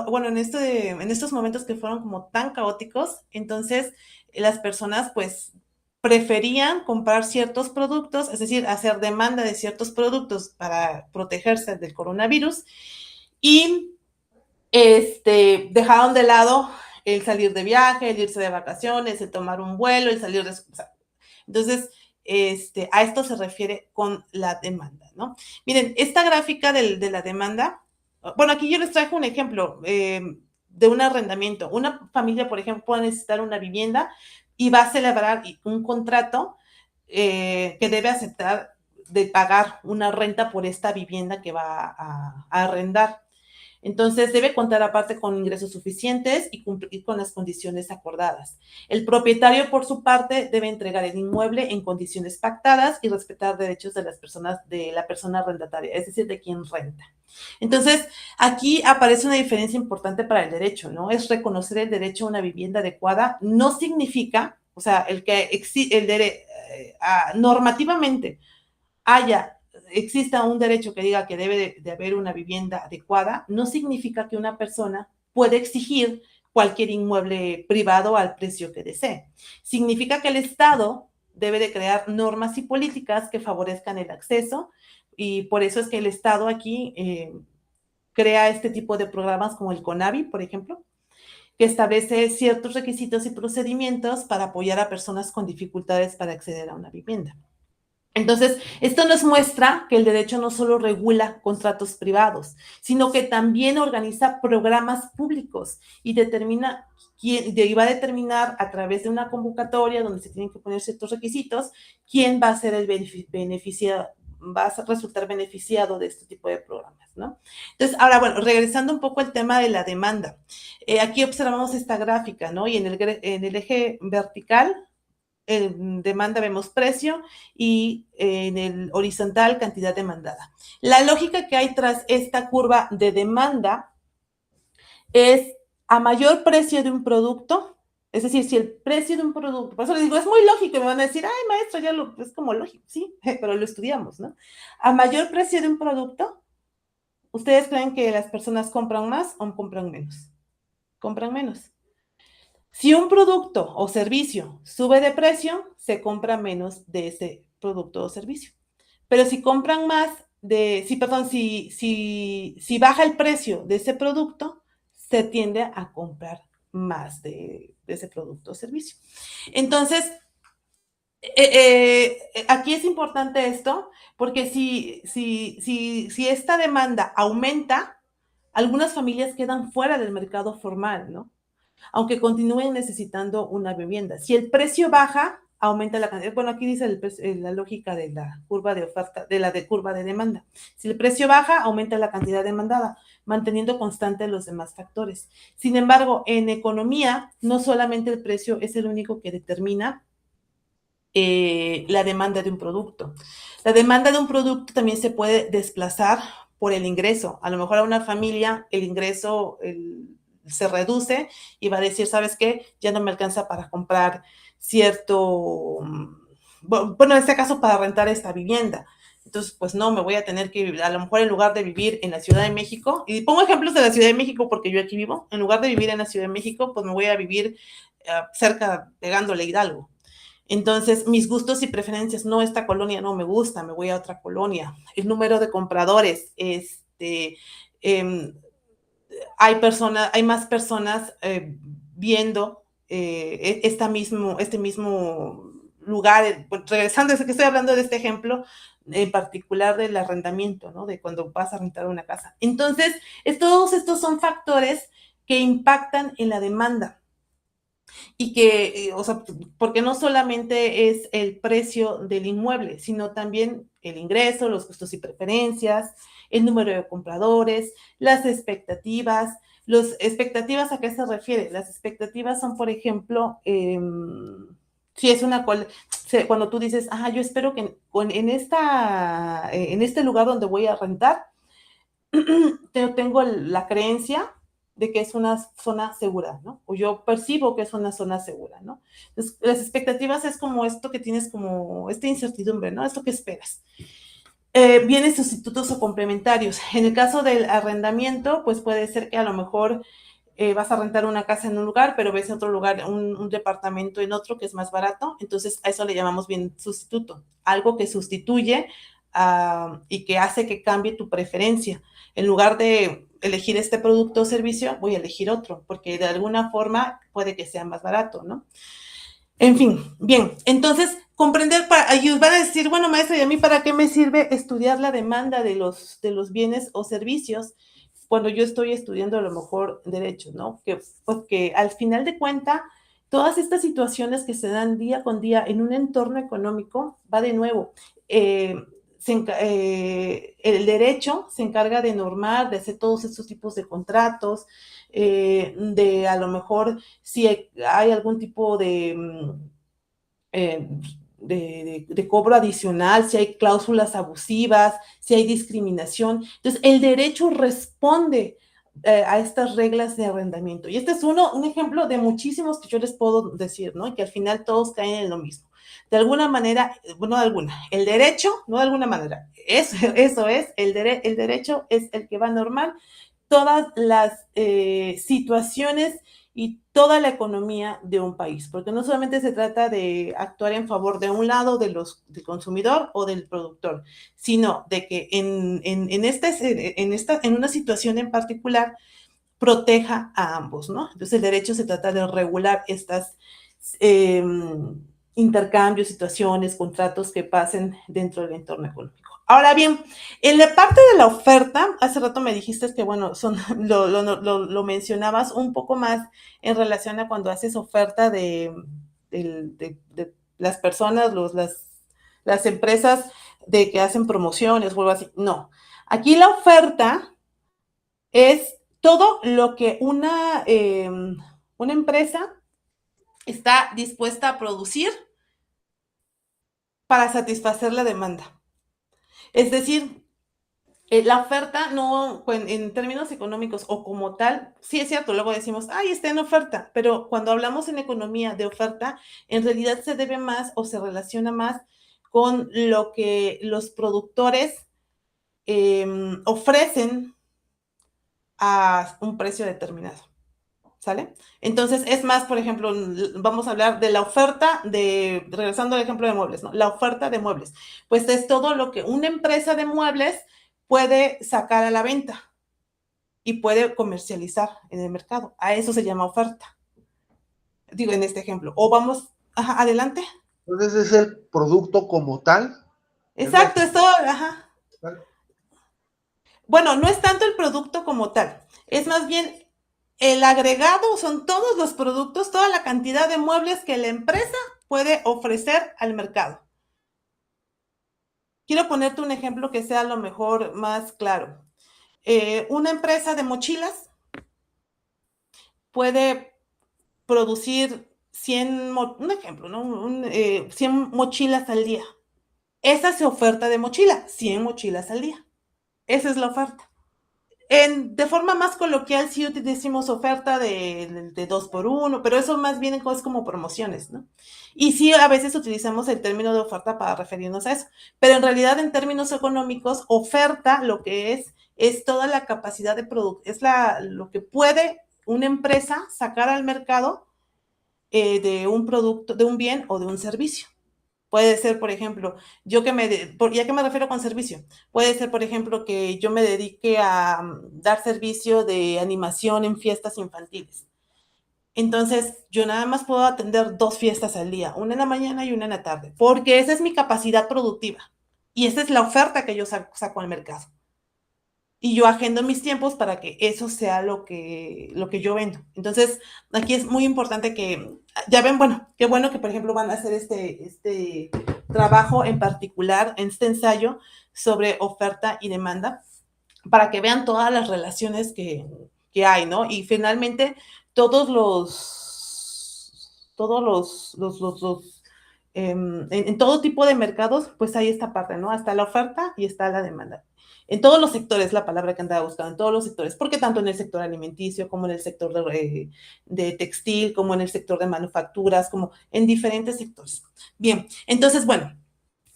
bueno, en estos momentos que fueron como tan caóticos, entonces las personas pues preferían comprar ciertos productos, es decir, hacer demanda de ciertos productos para protegerse del coronavirus y dejaron de lado el salir de viaje, el irse de vacaciones, el tomar un vuelo, el salir de su casa. Entonces, a esto se refiere con la demanda, ¿no? Miren, esta gráfica de la demanda, bueno, aquí yo les traje un ejemplo de un arrendamiento. Una familia, por ejemplo, puede necesitar una vivienda y va a celebrar un contrato que debe aceptar de pagar una renta por esta vivienda que va a arrendar. Entonces, debe contar aparte con ingresos suficientes y cumplir con las condiciones acordadas. El propietario, por su parte, debe entregar el inmueble en condiciones pactadas y respetar derechos de la persona arrendataria, es decir, de quien renta. Entonces, aquí aparece una diferencia importante para el derecho, ¿no? Es reconocer el derecho a una vivienda adecuada, no significa, o sea, normativamente exista un derecho que diga que debe de haber una vivienda adecuada, no significa que una persona puede exigir cualquier inmueble privado al precio que desee. Significa que el Estado debe de crear normas y políticas que favorezcan el acceso y por eso es que el Estado aquí crea este tipo de programas como el CONAVI, por ejemplo, que establece ciertos requisitos y procedimientos para apoyar a personas con dificultades para acceder a una vivienda. Entonces, esto nos muestra que el derecho no solo regula contratos privados, sino que también organiza programas públicos y va a determinar a través de una convocatoria donde se tienen que poner ciertos requisitos, quién va a ser el beneficiado, va a resultar beneficiado de este tipo de programas, ¿no? Entonces, ahora, bueno, regresando un poco al tema de la demanda. Aquí observamos esta gráfica, ¿no? Y en el eje vertical, en demanda vemos precio y en el horizontal cantidad demandada. La lógica que hay tras esta curva de demanda es a mayor precio de un producto, Es decir, si el precio de un producto, por eso les digo, es muy lógico, me van a decir, ay, maestro, es como lógico, sí, pero lo estudiamos, ¿no? A mayor precio de un producto, ¿ustedes creen que las personas compran más o compran menos? Compran menos. Si un producto o servicio sube de precio, se compra menos de ese producto o servicio. Pero si compran más si baja el precio de ese producto, se tiende a comprar más de ese producto o servicio. Entonces, aquí es importante esto, porque si esta demanda aumenta, algunas familias quedan fuera del mercado formal, ¿no? Aunque continúen necesitando una vivienda. Si el precio baja, aumenta la cantidad. Bueno, aquí dice la lógica de la curva de oferta, de la de curva de demanda. Si el precio baja, aumenta la cantidad demandada, manteniendo constante los demás factores. Sin embargo, en economía, no solamente el precio es el único que determina la demanda de un producto. La demanda de un producto también se puede desplazar por el ingreso. A lo mejor a una familia el ingreso se reduce y va a decir, ¿sabes qué? Ya no me alcanza para comprar cierto, bueno, en este caso para rentar esta vivienda. Entonces, pues no, me voy a tener que, a lo mejor en lugar de vivir en la Ciudad de México, y pongo ejemplos de la Ciudad de México porque yo aquí vivo, en lugar de vivir en la Ciudad de México, pues me voy a vivir cerca, pegándole Hidalgo. Entonces, mis gustos y preferencias, no, esta colonia no me gusta, me voy a otra colonia. El número de compradores, eh, hay más personas viendo este mismo lugar, regresando, es que estoy hablando de este ejemplo en particular del arrendamiento, ¿no? De cuando vas a rentar una casa. Entonces, todos estos son factores que impactan en la demanda y que, o sea, porque no solamente es el precio del inmueble, sino también el ingreso, los gustos y preferencias, el número de compradores, las expectativas. ¿Las expectativas a qué se refiere? Las expectativas son, por ejemplo, si es cuando tú dices, yo espero que en este lugar donde voy a rentar, tengo la creencia de que es una zona segura, ¿no? O yo percibo que es una zona segura, ¿no? Entonces, las expectativas es como esto que tienes como esta incertidumbre, ¿no? Esto que esperas. Vienen sustitutos o complementarios. En el caso del arrendamiento, pues puede ser que a lo mejor vas a rentar una casa en un lugar, pero ves otro lugar, un departamento en otro que es más barato, entonces a eso le llamamos bien sustituto, algo que sustituye y que hace que cambie tu preferencia. En lugar de elegir este producto o servicio, voy a elegir otro, porque de alguna forma puede que sea más barato, ¿no? En fin, bien, entonces comprender para ayudar a decir, bueno, maestra, ¿y a mí para qué me sirve estudiar la demanda de los bienes o servicios cuando yo estoy estudiando a lo mejor derecho, ¿no? Porque al final de cuentas, todas estas situaciones que se dan día con día en un entorno económico, va de nuevo, eh, el derecho se encarga de normar, de hacer todos estos tipos de contratos, de a lo mejor si hay algún tipo eh, de cobro adicional, si hay cláusulas abusivas, si hay discriminación. Entonces, el derecho responde a estas reglas de arrendamiento. Y este es un ejemplo de muchísimos que yo les puedo decir, ¿no? Y que al final todos caen en lo mismo. De alguna manera, bueno, el derecho, no de alguna manera, eso es, el derecho es el que va a normar todas las situaciones y toda la economía de un país, porque no solamente se trata de actuar en favor de un lado del consumidor o del productor, sino de que en una situación en particular proteja a ambos, ¿no? Entonces el derecho se trata de regular estas eh, intercambios, situaciones, contratos que pasen dentro del entorno económico. Ahora bien, en la parte de la oferta, hace rato me dijiste que, bueno, lo mencionabas un poco más en relación a cuando haces oferta de las personas, las empresas de que hacen promociones o algo así. No, aquí la oferta es todo lo que una empresa está dispuesta a producir para satisfacer la demanda. Es decir, La oferta no, en términos económicos o como tal, sí es cierto, luego decimos, ay, está en oferta, pero cuando hablamos en economía de oferta, en realidad se debe más o se relaciona más con lo que los productores ofrecen a un precio determinado, ¿sale? Entonces es más, por ejemplo, vamos a hablar de la oferta regresando al ejemplo de muebles, ¿no? La oferta de muebles, pues es todo lo que una empresa de muebles puede sacar a la venta y puede comercializar en el mercado. A eso se llama oferta. Digo, en este ejemplo. O vamos, ajá, adelante. Entonces es el producto como tal, es la Exacto, es todo, ajá. oferta. Bueno, no es tanto el producto como tal, es más bien el agregado, son todos los productos, toda la cantidad de muebles que la empresa puede ofrecer al mercado. Quiero ponerte un ejemplo que sea a lo mejor más claro. Una empresa de mochilas puede producir 100, un ejemplo, ¿no? 100 mochilas al día. Esa es oferta de mochila, 100 mochilas al día. Esa es la oferta. De forma más coloquial, sí decimos oferta de 2 por 1, pero eso más bien es como promociones, ¿no? Y sí, a veces utilizamos el término de oferta para referirnos a eso, pero en realidad en términos económicos, oferta lo que es toda la capacidad de producto, es lo que puede una empresa sacar al mercado de un producto, de un bien o de un servicio. Puede ser, por ejemplo, ¿ya que me refiero con servicio? Puede ser, por ejemplo, que yo me dedique a dar servicio de animación en fiestas infantiles. Entonces, yo nada más puedo atender 2 fiestas al día, una en la mañana y una en la tarde, porque esa es mi capacidad productiva. Y esa es la oferta que yo saco al mercado. Y yo agendo mis tiempos para que eso sea lo que yo vendo. Entonces, aquí es muy importante que, ya ven, bueno, qué bueno que, por ejemplo, van a hacer este trabajo en particular, en este ensayo sobre oferta y demanda, para que vean todas las relaciones que hay, ¿no? Y finalmente, en todo tipo de mercados, pues hay esta parte, ¿no? Está la oferta y está la demanda. En todos los sectores, la palabra que andaba buscando, en todos los sectores, porque tanto en el sector alimenticio, como en el sector de textil, como en el sector de manufacturas, como en diferentes sectores. Bien, entonces, bueno,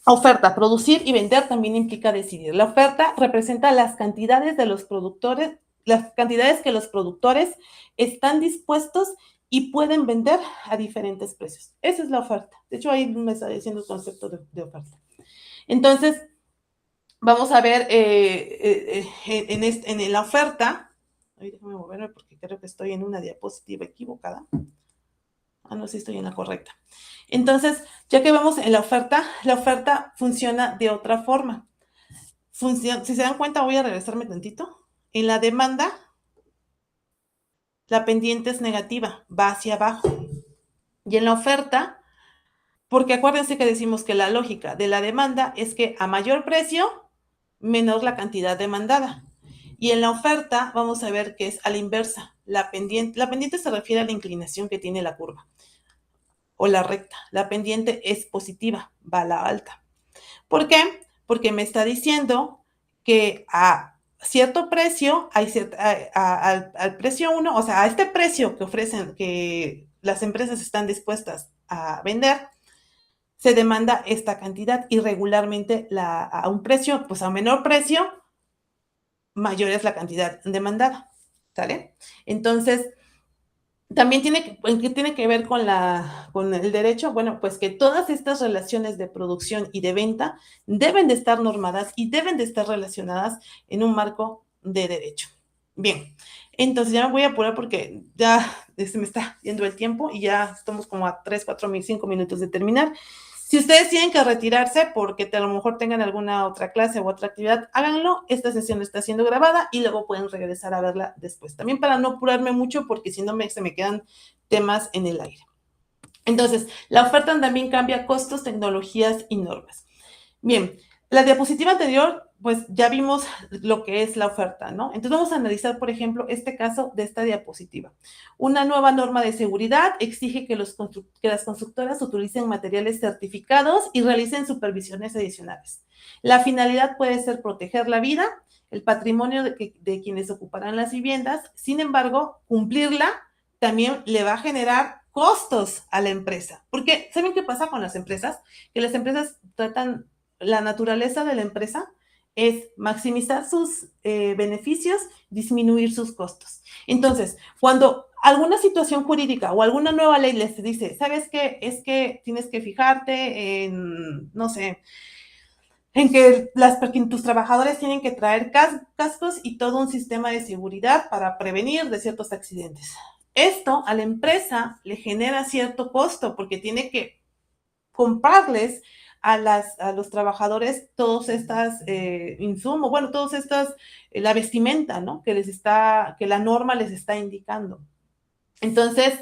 oferta, producir y vender también implica decidir. La oferta representa las cantidades de los productores, las cantidades que los productores están dispuestos y pueden vender a diferentes precios. Esa es la oferta. De hecho, ahí me está diciendo el concepto de oferta. Entonces, vamos a ver en la oferta. Ay, déjame moverme porque creo que estoy en una diapositiva equivocada. No sé si estoy en la correcta. Entonces, ya que vemos en la oferta funciona de otra forma. Si se dan cuenta, voy a regresarme tantito. En la demanda, la pendiente es negativa, va hacia abajo. Y en la oferta, porque acuérdense que decimos que la lógica de la demanda es que a mayor precio, menor la cantidad demandada. Y en la oferta vamos a ver que es a la inversa. La pendiente se refiere a la inclinación que tiene la curva o la recta. La pendiente es positiva, va a la alta. ¿Por qué? Porque me está diciendo que a cierto precio, al precio 1, o sea, a este precio que ofrecen, que las empresas están dispuestas a vender, se demanda esta cantidad y regularmente a un precio, pues a menor precio, mayor es la cantidad demandada, ¿sale? Entonces, también tiene que ver con el derecho, bueno, pues que todas estas relaciones de producción y de venta deben de estar normadas y deben de estar relacionadas en un marco de derecho. Bien, entonces ya me voy a apurar porque ya se me está yendo el tiempo y ya estamos como a 3, 4, 5 minutos de terminar. Si ustedes tienen que retirarse porque a lo mejor tengan alguna otra clase u otra actividad, háganlo. Esta sesión está siendo grabada y luego pueden regresar a verla después. También para no apurarme mucho porque si no se me quedan temas en el aire. Entonces, la oferta también cambia costos, tecnologías y normas. Bien, la diapositiva anterior pues ya vimos lo que es la oferta, ¿no? Entonces vamos a analizar, por ejemplo, este caso de esta diapositiva. Una nueva norma de seguridad exige que las constructoras utilicen materiales certificados y realicen supervisiones adicionales. La finalidad puede ser proteger la vida, el patrimonio de quienes ocuparán las viviendas. Sin embargo, cumplirla también le va a generar costos a la empresa. Porque, ¿saben qué pasa con las empresas? Que las empresas tratan, la naturaleza de la empresa es maximizar sus beneficios, disminuir sus costos. Entonces, cuando alguna situación jurídica o alguna nueva ley les dice, ¿sabes qué? Es que tienes que fijarte en, no sé, en que tus trabajadores tienen que traer cascos y todo un sistema de seguridad para prevenir de ciertos accidentes. Esto a la empresa le genera cierto costo porque tiene que comprarles a los trabajadores todos estas insumos, bueno, todos estas, la vestimenta, ¿no? Que la norma les está indicando. Entonces,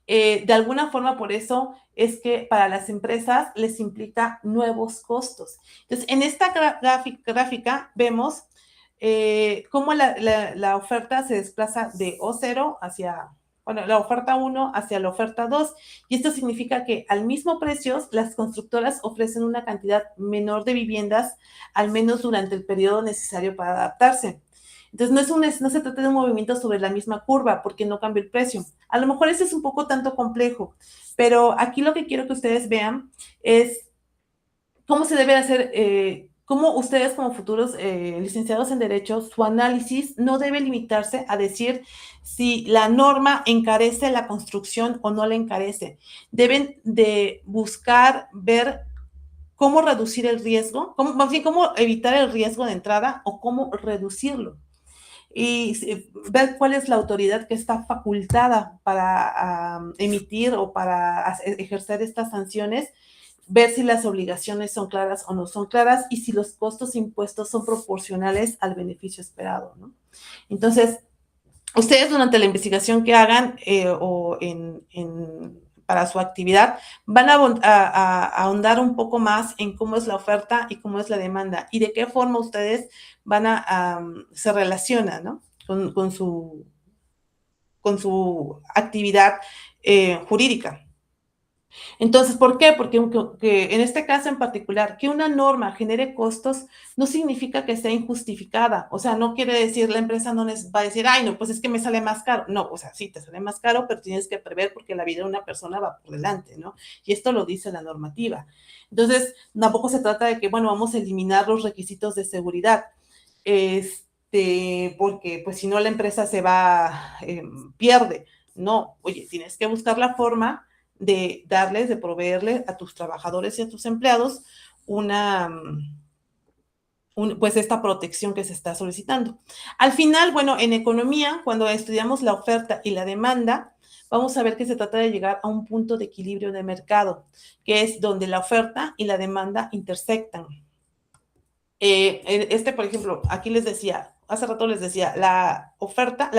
de alguna forma, por eso es que para las empresas les implica nuevos costos. Entonces, en esta gráfica vemos cómo la oferta se desplaza de O0 hacia, bueno, la oferta 1 hacia la oferta 2, y esto significa que al mismo precio las constructoras ofrecen una cantidad menor de viviendas, al menos durante el periodo necesario para adaptarse. Entonces, no se trata de un movimiento sobre la misma curva, porque no cambia el precio. A lo mejor ese es un poco tanto complejo, pero aquí lo que quiero que ustedes vean es cómo se debe hacer, cómo ustedes como futuros licenciados en Derecho, su análisis no debe limitarse a decir si la norma encarece la construcción o no la encarece. Deben de buscar ver cómo reducir el riesgo, más bien cómo evitar el riesgo de entrada o cómo reducirlo. Y ver cuál es la autoridad que está facultada para emitir o para ejercer estas sanciones, ver si las obligaciones son claras o no son claras y si los costos impuestos son proporcionales al beneficio esperado, ¿no? Entonces, ustedes durante la investigación que hagan o para su actividad van a ahondar un poco más en cómo es la oferta y cómo es la demanda y de qué forma ustedes se relacionan, ¿no? con su actividad jurídica. Entonces, ¿por qué? Porque en este caso en particular, que una norma genere costos no significa que sea injustificada. O sea, no quiere decir, la empresa no les va a decir, ay, no, pues es que me sale más caro. No, o sea, sí, te sale más caro, pero tienes que prever porque la vida de una persona va por delante, ¿no? Y esto lo dice la normativa. Entonces, tampoco se trata de que, bueno, vamos a eliminar los requisitos de seguridad. Porque pues si no la empresa pierde. No, oye, tienes que buscar la forma de proveerle a tus trabajadores y a tus empleados pues esta protección que se está solicitando. Al final, bueno, en economía, cuando estudiamos la oferta y la demanda, vamos a ver que se trata de llegar a un punto de equilibrio de mercado, que es donde la oferta y la demanda intersectan. Por ejemplo, aquí hace rato les decía, la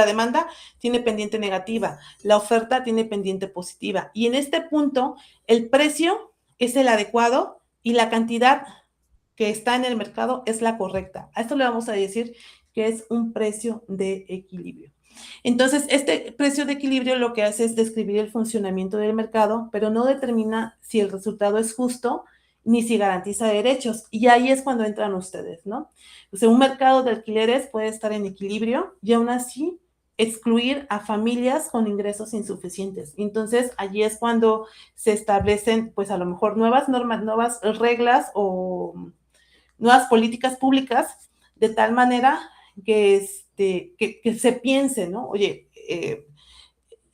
demanda tiene pendiente negativa, la oferta tiene pendiente positiva. Y en este punto, el precio es el adecuado y la cantidad que está en el mercado es la correcta. A esto le vamos a decir que es un precio de equilibrio. Entonces, este precio de equilibrio lo que hace es describir el funcionamiento del mercado, pero no determina si el resultado es justo ni si garantiza derechos. Y ahí es cuando entran ustedes, ¿no? O sea, un mercado de alquileres puede estar en equilibrio y aún así excluir a familias con ingresos insuficientes. Entonces, allí es cuando se establecen, pues a lo mejor nuevas normas, nuevas reglas o nuevas políticas públicas, de tal manera que se piense, ¿no? Oye,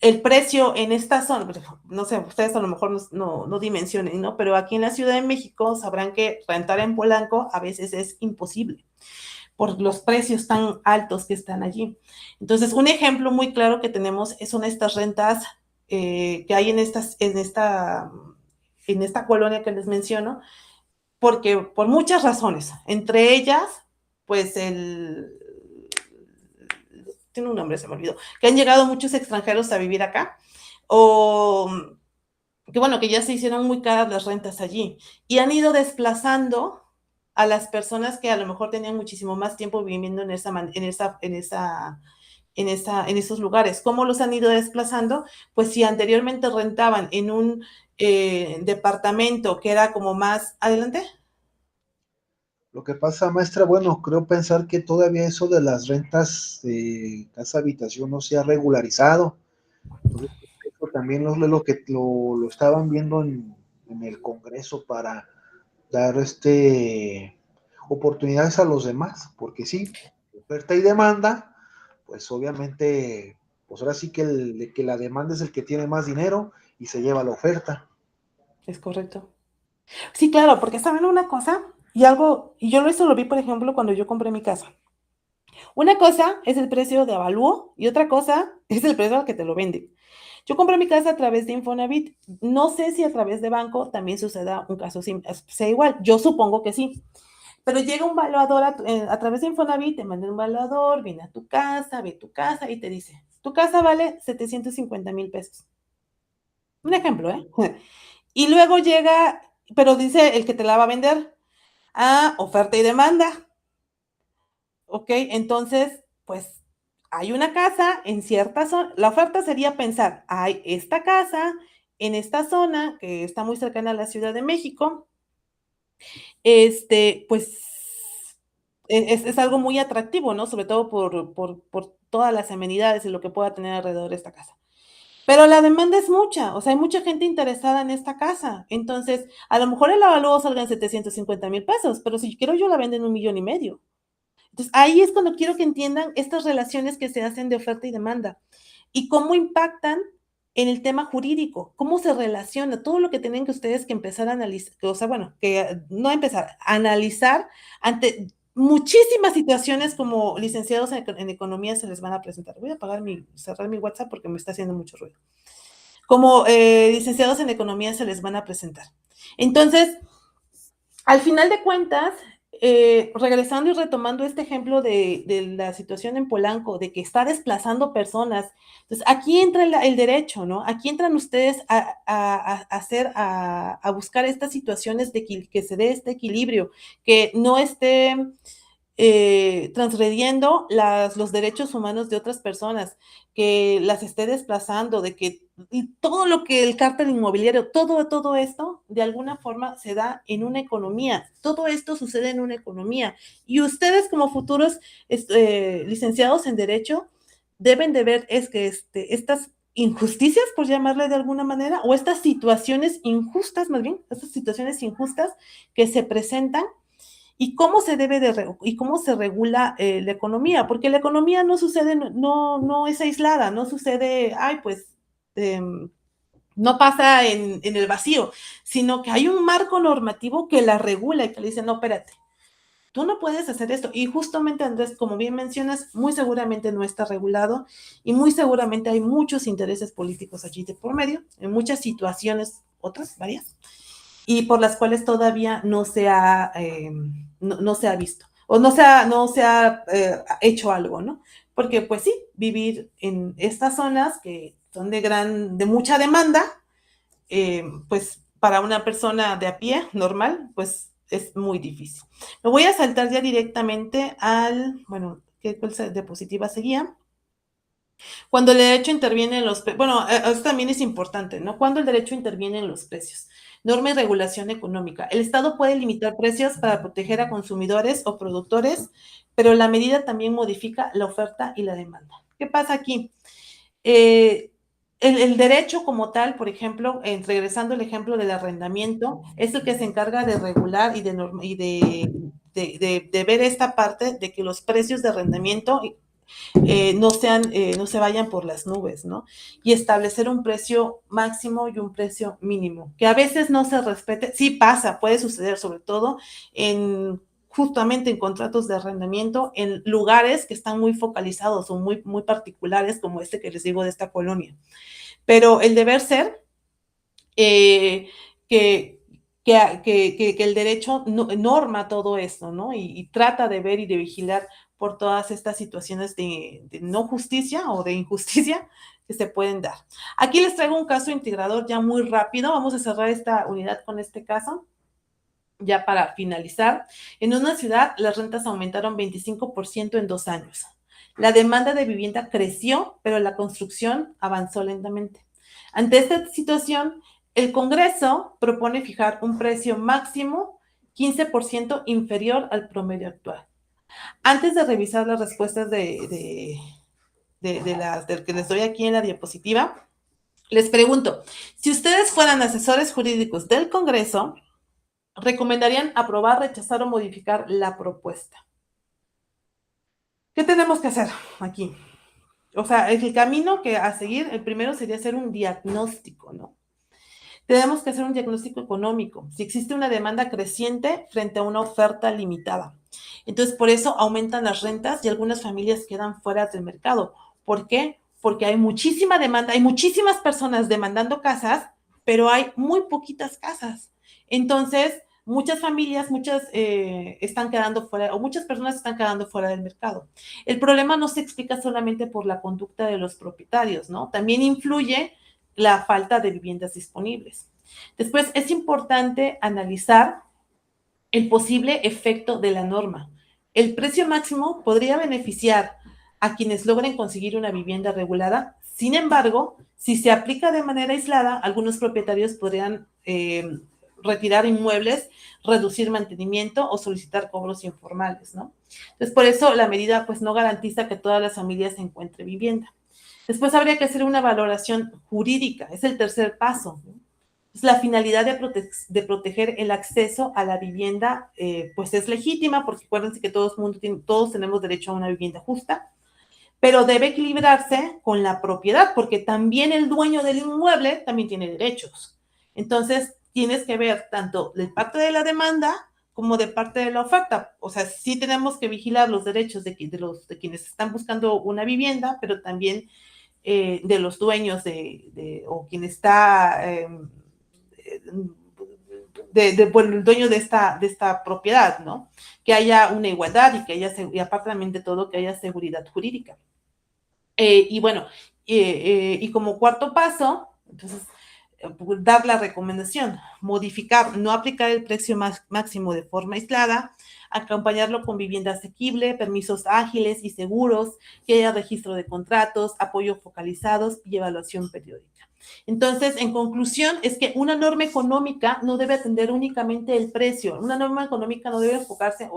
el precio en esta zona, no sé, ustedes a lo mejor no dimensionen, ¿no? Pero aquí en la Ciudad de México sabrán que rentar en Polanco a veces es imposible por los precios tan altos que están allí. Entonces, un ejemplo muy claro que tenemos son estas rentas que hay en esta colonia que les menciono, porque por muchas razones, entre ellas, pues tiene un nombre, se me olvidó, que han llegado muchos extranjeros a vivir acá, o que bueno, que ya se hicieron muy caras las rentas allí, y han ido desplazando a las personas que a lo mejor tenían muchísimo más tiempo viviendo en esos lugares. ¿Cómo los han ido desplazando? Pues si anteriormente rentaban en un departamento que era como más adelante. Lo que pasa, maestra, bueno, creo pensar que todavía eso de las rentas de casa habitación no se ha regularizado. Entonces, eso también es lo que lo estaban viendo en el Congreso para dar oportunidades a los demás, porque sí, oferta y demanda, pues obviamente, pues ahora sí que, que la demanda es el que tiene más dinero y se lleva la oferta. Es correcto. Sí, claro, porque saben una cosa y algo, y yo eso lo vi, por ejemplo, cuando yo compré mi casa. Una cosa es el precio de avalúo y otra cosa es el precio al que te lo venden. Yo compré mi casa a través de Infonavit. No sé si a través de banco también suceda un caso sea igual. Yo supongo que sí. Pero llega un valuador a través de Infonavit, te manda un valuador, viene a tu casa, ve tu casa y te dice, tu casa vale 750,000 pesos. Un ejemplo, ¿eh? Y luego llega, pero dice el que te la va a vender, oferta y demanda. Ok, entonces, pues hay una casa en cierta zona. La oferta sería pensar, hay esta casa en esta zona que está muy cercana a la Ciudad de México, pues es algo muy atractivo, ¿no? Sobre todo por todas las amenidades y lo que pueda tener alrededor de esta casa. Pero la demanda es mucha, o sea, hay mucha gente interesada en esta casa. Entonces, a lo mejor el avalúo salga en 750,000 pesos, pero si quiero yo la vendo en 1,5 millones. Entonces, ahí es cuando quiero que entiendan estas relaciones que se hacen de oferta y demanda y cómo impactan en el tema jurídico, cómo se relaciona, todo lo que tienen que ustedes que empezar a analizar, o sea, bueno, que no empezar, a analizar ante muchísimas situaciones como licenciados en economía se les van a presentar. Voy a cerrar mi WhatsApp porque me está haciendo mucho ruido. Como licenciados en economía se les van a presentar. Entonces, al final de cuentas, regresando y retomando este ejemplo de la situación en Polanco, de que está desplazando personas, entonces aquí entra el derecho, ¿no? Aquí entran ustedes a buscar estas situaciones de que se dé este equilibrio, que no esté transgrediendo los derechos humanos de otras personas, que las esté desplazando, y todo lo que el cártel inmobiliario, todo esto, de alguna forma se da en una economía, todo esto sucede en una economía, y ustedes como futuros licenciados en Derecho, deben de ver estas injusticias, por llamarle de alguna manera, o estas situaciones injustas, más bien, estas situaciones injustas que se presentan y cómo se debe y cómo se regula la economía, porque la economía no sucede, no es aislada, no sucede, pues no pasa en el vacío, sino que hay un marco normativo que la regula y que le dice, no, espérate, tú no puedes hacer esto. Y justamente, Andrés, como bien mencionas, muy seguramente no está regulado y muy seguramente hay muchos intereses políticos allí de por medio, en muchas situaciones, otras, varias, y por las cuales todavía no se ha visto o no se ha hecho algo, ¿no? Porque pues sí, vivir en estas zonas que son de mucha demanda, pues para una persona de a pie normal, pues es muy difícil. Me voy a saltar ya directamente bueno, ¿qué diapositiva seguía? Cuando el derecho interviene en los bueno, esto también es importante, ¿no? Cuando el derecho interviene en los precios. Norma y regulación económica. El Estado puede limitar precios para proteger a consumidores o productores, pero la medida también modifica la oferta y la demanda. ¿Qué pasa aquí? El derecho como tal, por ejemplo, regresando al ejemplo del arrendamiento, es el que se encarga de regular y de ver esta parte de que los precios de arrendamiento no se vayan por las nubes, ¿no? Y establecer un precio máximo y un precio mínimo, que a veces no se respete, sí pasa, puede suceder, sobre todo justamente en contratos de arrendamiento, en lugares que están muy focalizados o muy, muy particulares, como este que les digo de esta colonia. Pero el deber ser eh, que, que el derecho norma todo esto, ¿no? Y trata de ver y de vigilar por todas estas situaciones de no justicia o de injusticia que se pueden dar. Aquí les traigo un caso integrador ya muy rápido. Vamos a cerrar esta unidad con este caso. ya para finalizar, en una ciudad las rentas aumentaron 25% en 2 años. La demanda de vivienda creció, pero la construcción avanzó lentamente. Ante esta situación, el Congreso propone fijar un precio máximo 15% inferior al promedio actual. Antes de revisar las respuestas del que les doy aquí en la diapositiva, les pregunto, si ustedes fueran asesores jurídicos del Congreso, ¿recomendarían aprobar, rechazar o modificar la propuesta? ¿Qué tenemos que hacer aquí? O sea, el camino que a seguir, el primero sería hacer un diagnóstico, ¿no? Tenemos que hacer un diagnóstico económico, si existe una demanda creciente frente a una oferta limitada. Entonces, por eso aumentan las rentas y algunas familias quedan fuera del mercado. ¿Por qué? Porque hay muchísima demanda, hay muchísimas personas demandando casas, pero hay muy poquitas casas. Entonces, muchas familias, están quedando fuera, o muchas personas están quedando fuera del mercado. El problema no se explica solamente por la conducta de los propietarios, ¿no? También influye la falta de viviendas disponibles. Después, es importante analizar el posible efecto de la norma. El precio máximo podría beneficiar a quienes logren conseguir una vivienda regulada. Sin embargo, si se aplica de manera aislada, algunos propietarios podrían retirar inmuebles, reducir mantenimiento o solicitar cobros informales, ¿no? Entonces, por eso la medida pues no garantiza que todas las familias encuentren vivienda. Después habría que hacer una valoración jurídica, es el tercer paso, ¿no? Pues la finalidad de proteger el acceso a la vivienda, pues es legítima, porque acuérdense que todos tenemos derecho a una vivienda justa, pero debe equilibrarse con la propiedad, porque también el dueño del inmueble también tiene derechos. Entonces, tienes que ver tanto de parte de la demanda como de parte de la oferta. O sea, sí tenemos que vigilar los derechos de quienes están buscando una vivienda, pero también de los dueños o quien está bueno, el dueño de esta propiedad, ¿no? Que haya una igualdad y aparte también de todo, que haya seguridad jurídica. Y bueno, y como cuarto paso, entonces, dar la recomendación, modificar, no aplicar el precio máximo de forma aislada, acompañarlo con vivienda asequible, permisos ágiles y seguros, que haya registro de contratos, apoyo focalizados y evaluación periódica. Entonces, en conclusión, es que una norma económica no debe atender únicamente el precio. Una norma económica no debe enfocarse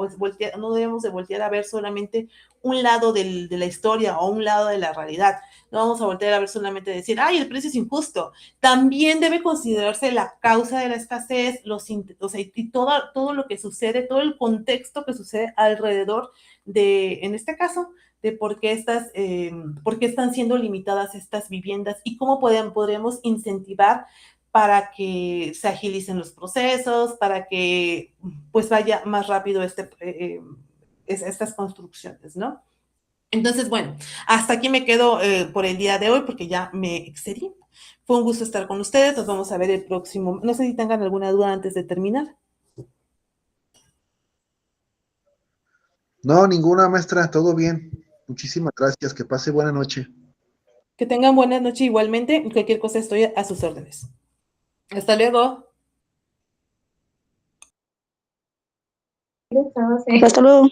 no debemos de voltear a ver solamente un lado de la historia o un lado de la realidad. No vamos a voltear a ver solamente decir, ay, el precio es injusto. También debe considerarse la causa de la escasez, y todo lo que sucede, todo el contexto que sucede alrededor en este caso, de por qué están siendo limitadas estas viviendas y cómo podremos incentivar para que se agilicen los procesos, para que pues vaya más rápido estas construcciones, ¿no? Entonces, bueno, hasta aquí me quedo por el día de hoy porque ya me excedí. Fue un gusto estar con ustedes, nos vamos a ver el próximo. No sé si tengan alguna duda antes de terminar. No, ninguna, maestra, todo bien. Muchísimas gracias, que pase buena noche. Que tengan buena noche igualmente. Cualquier cosa estoy a sus órdenes. Hasta luego. Hasta luego.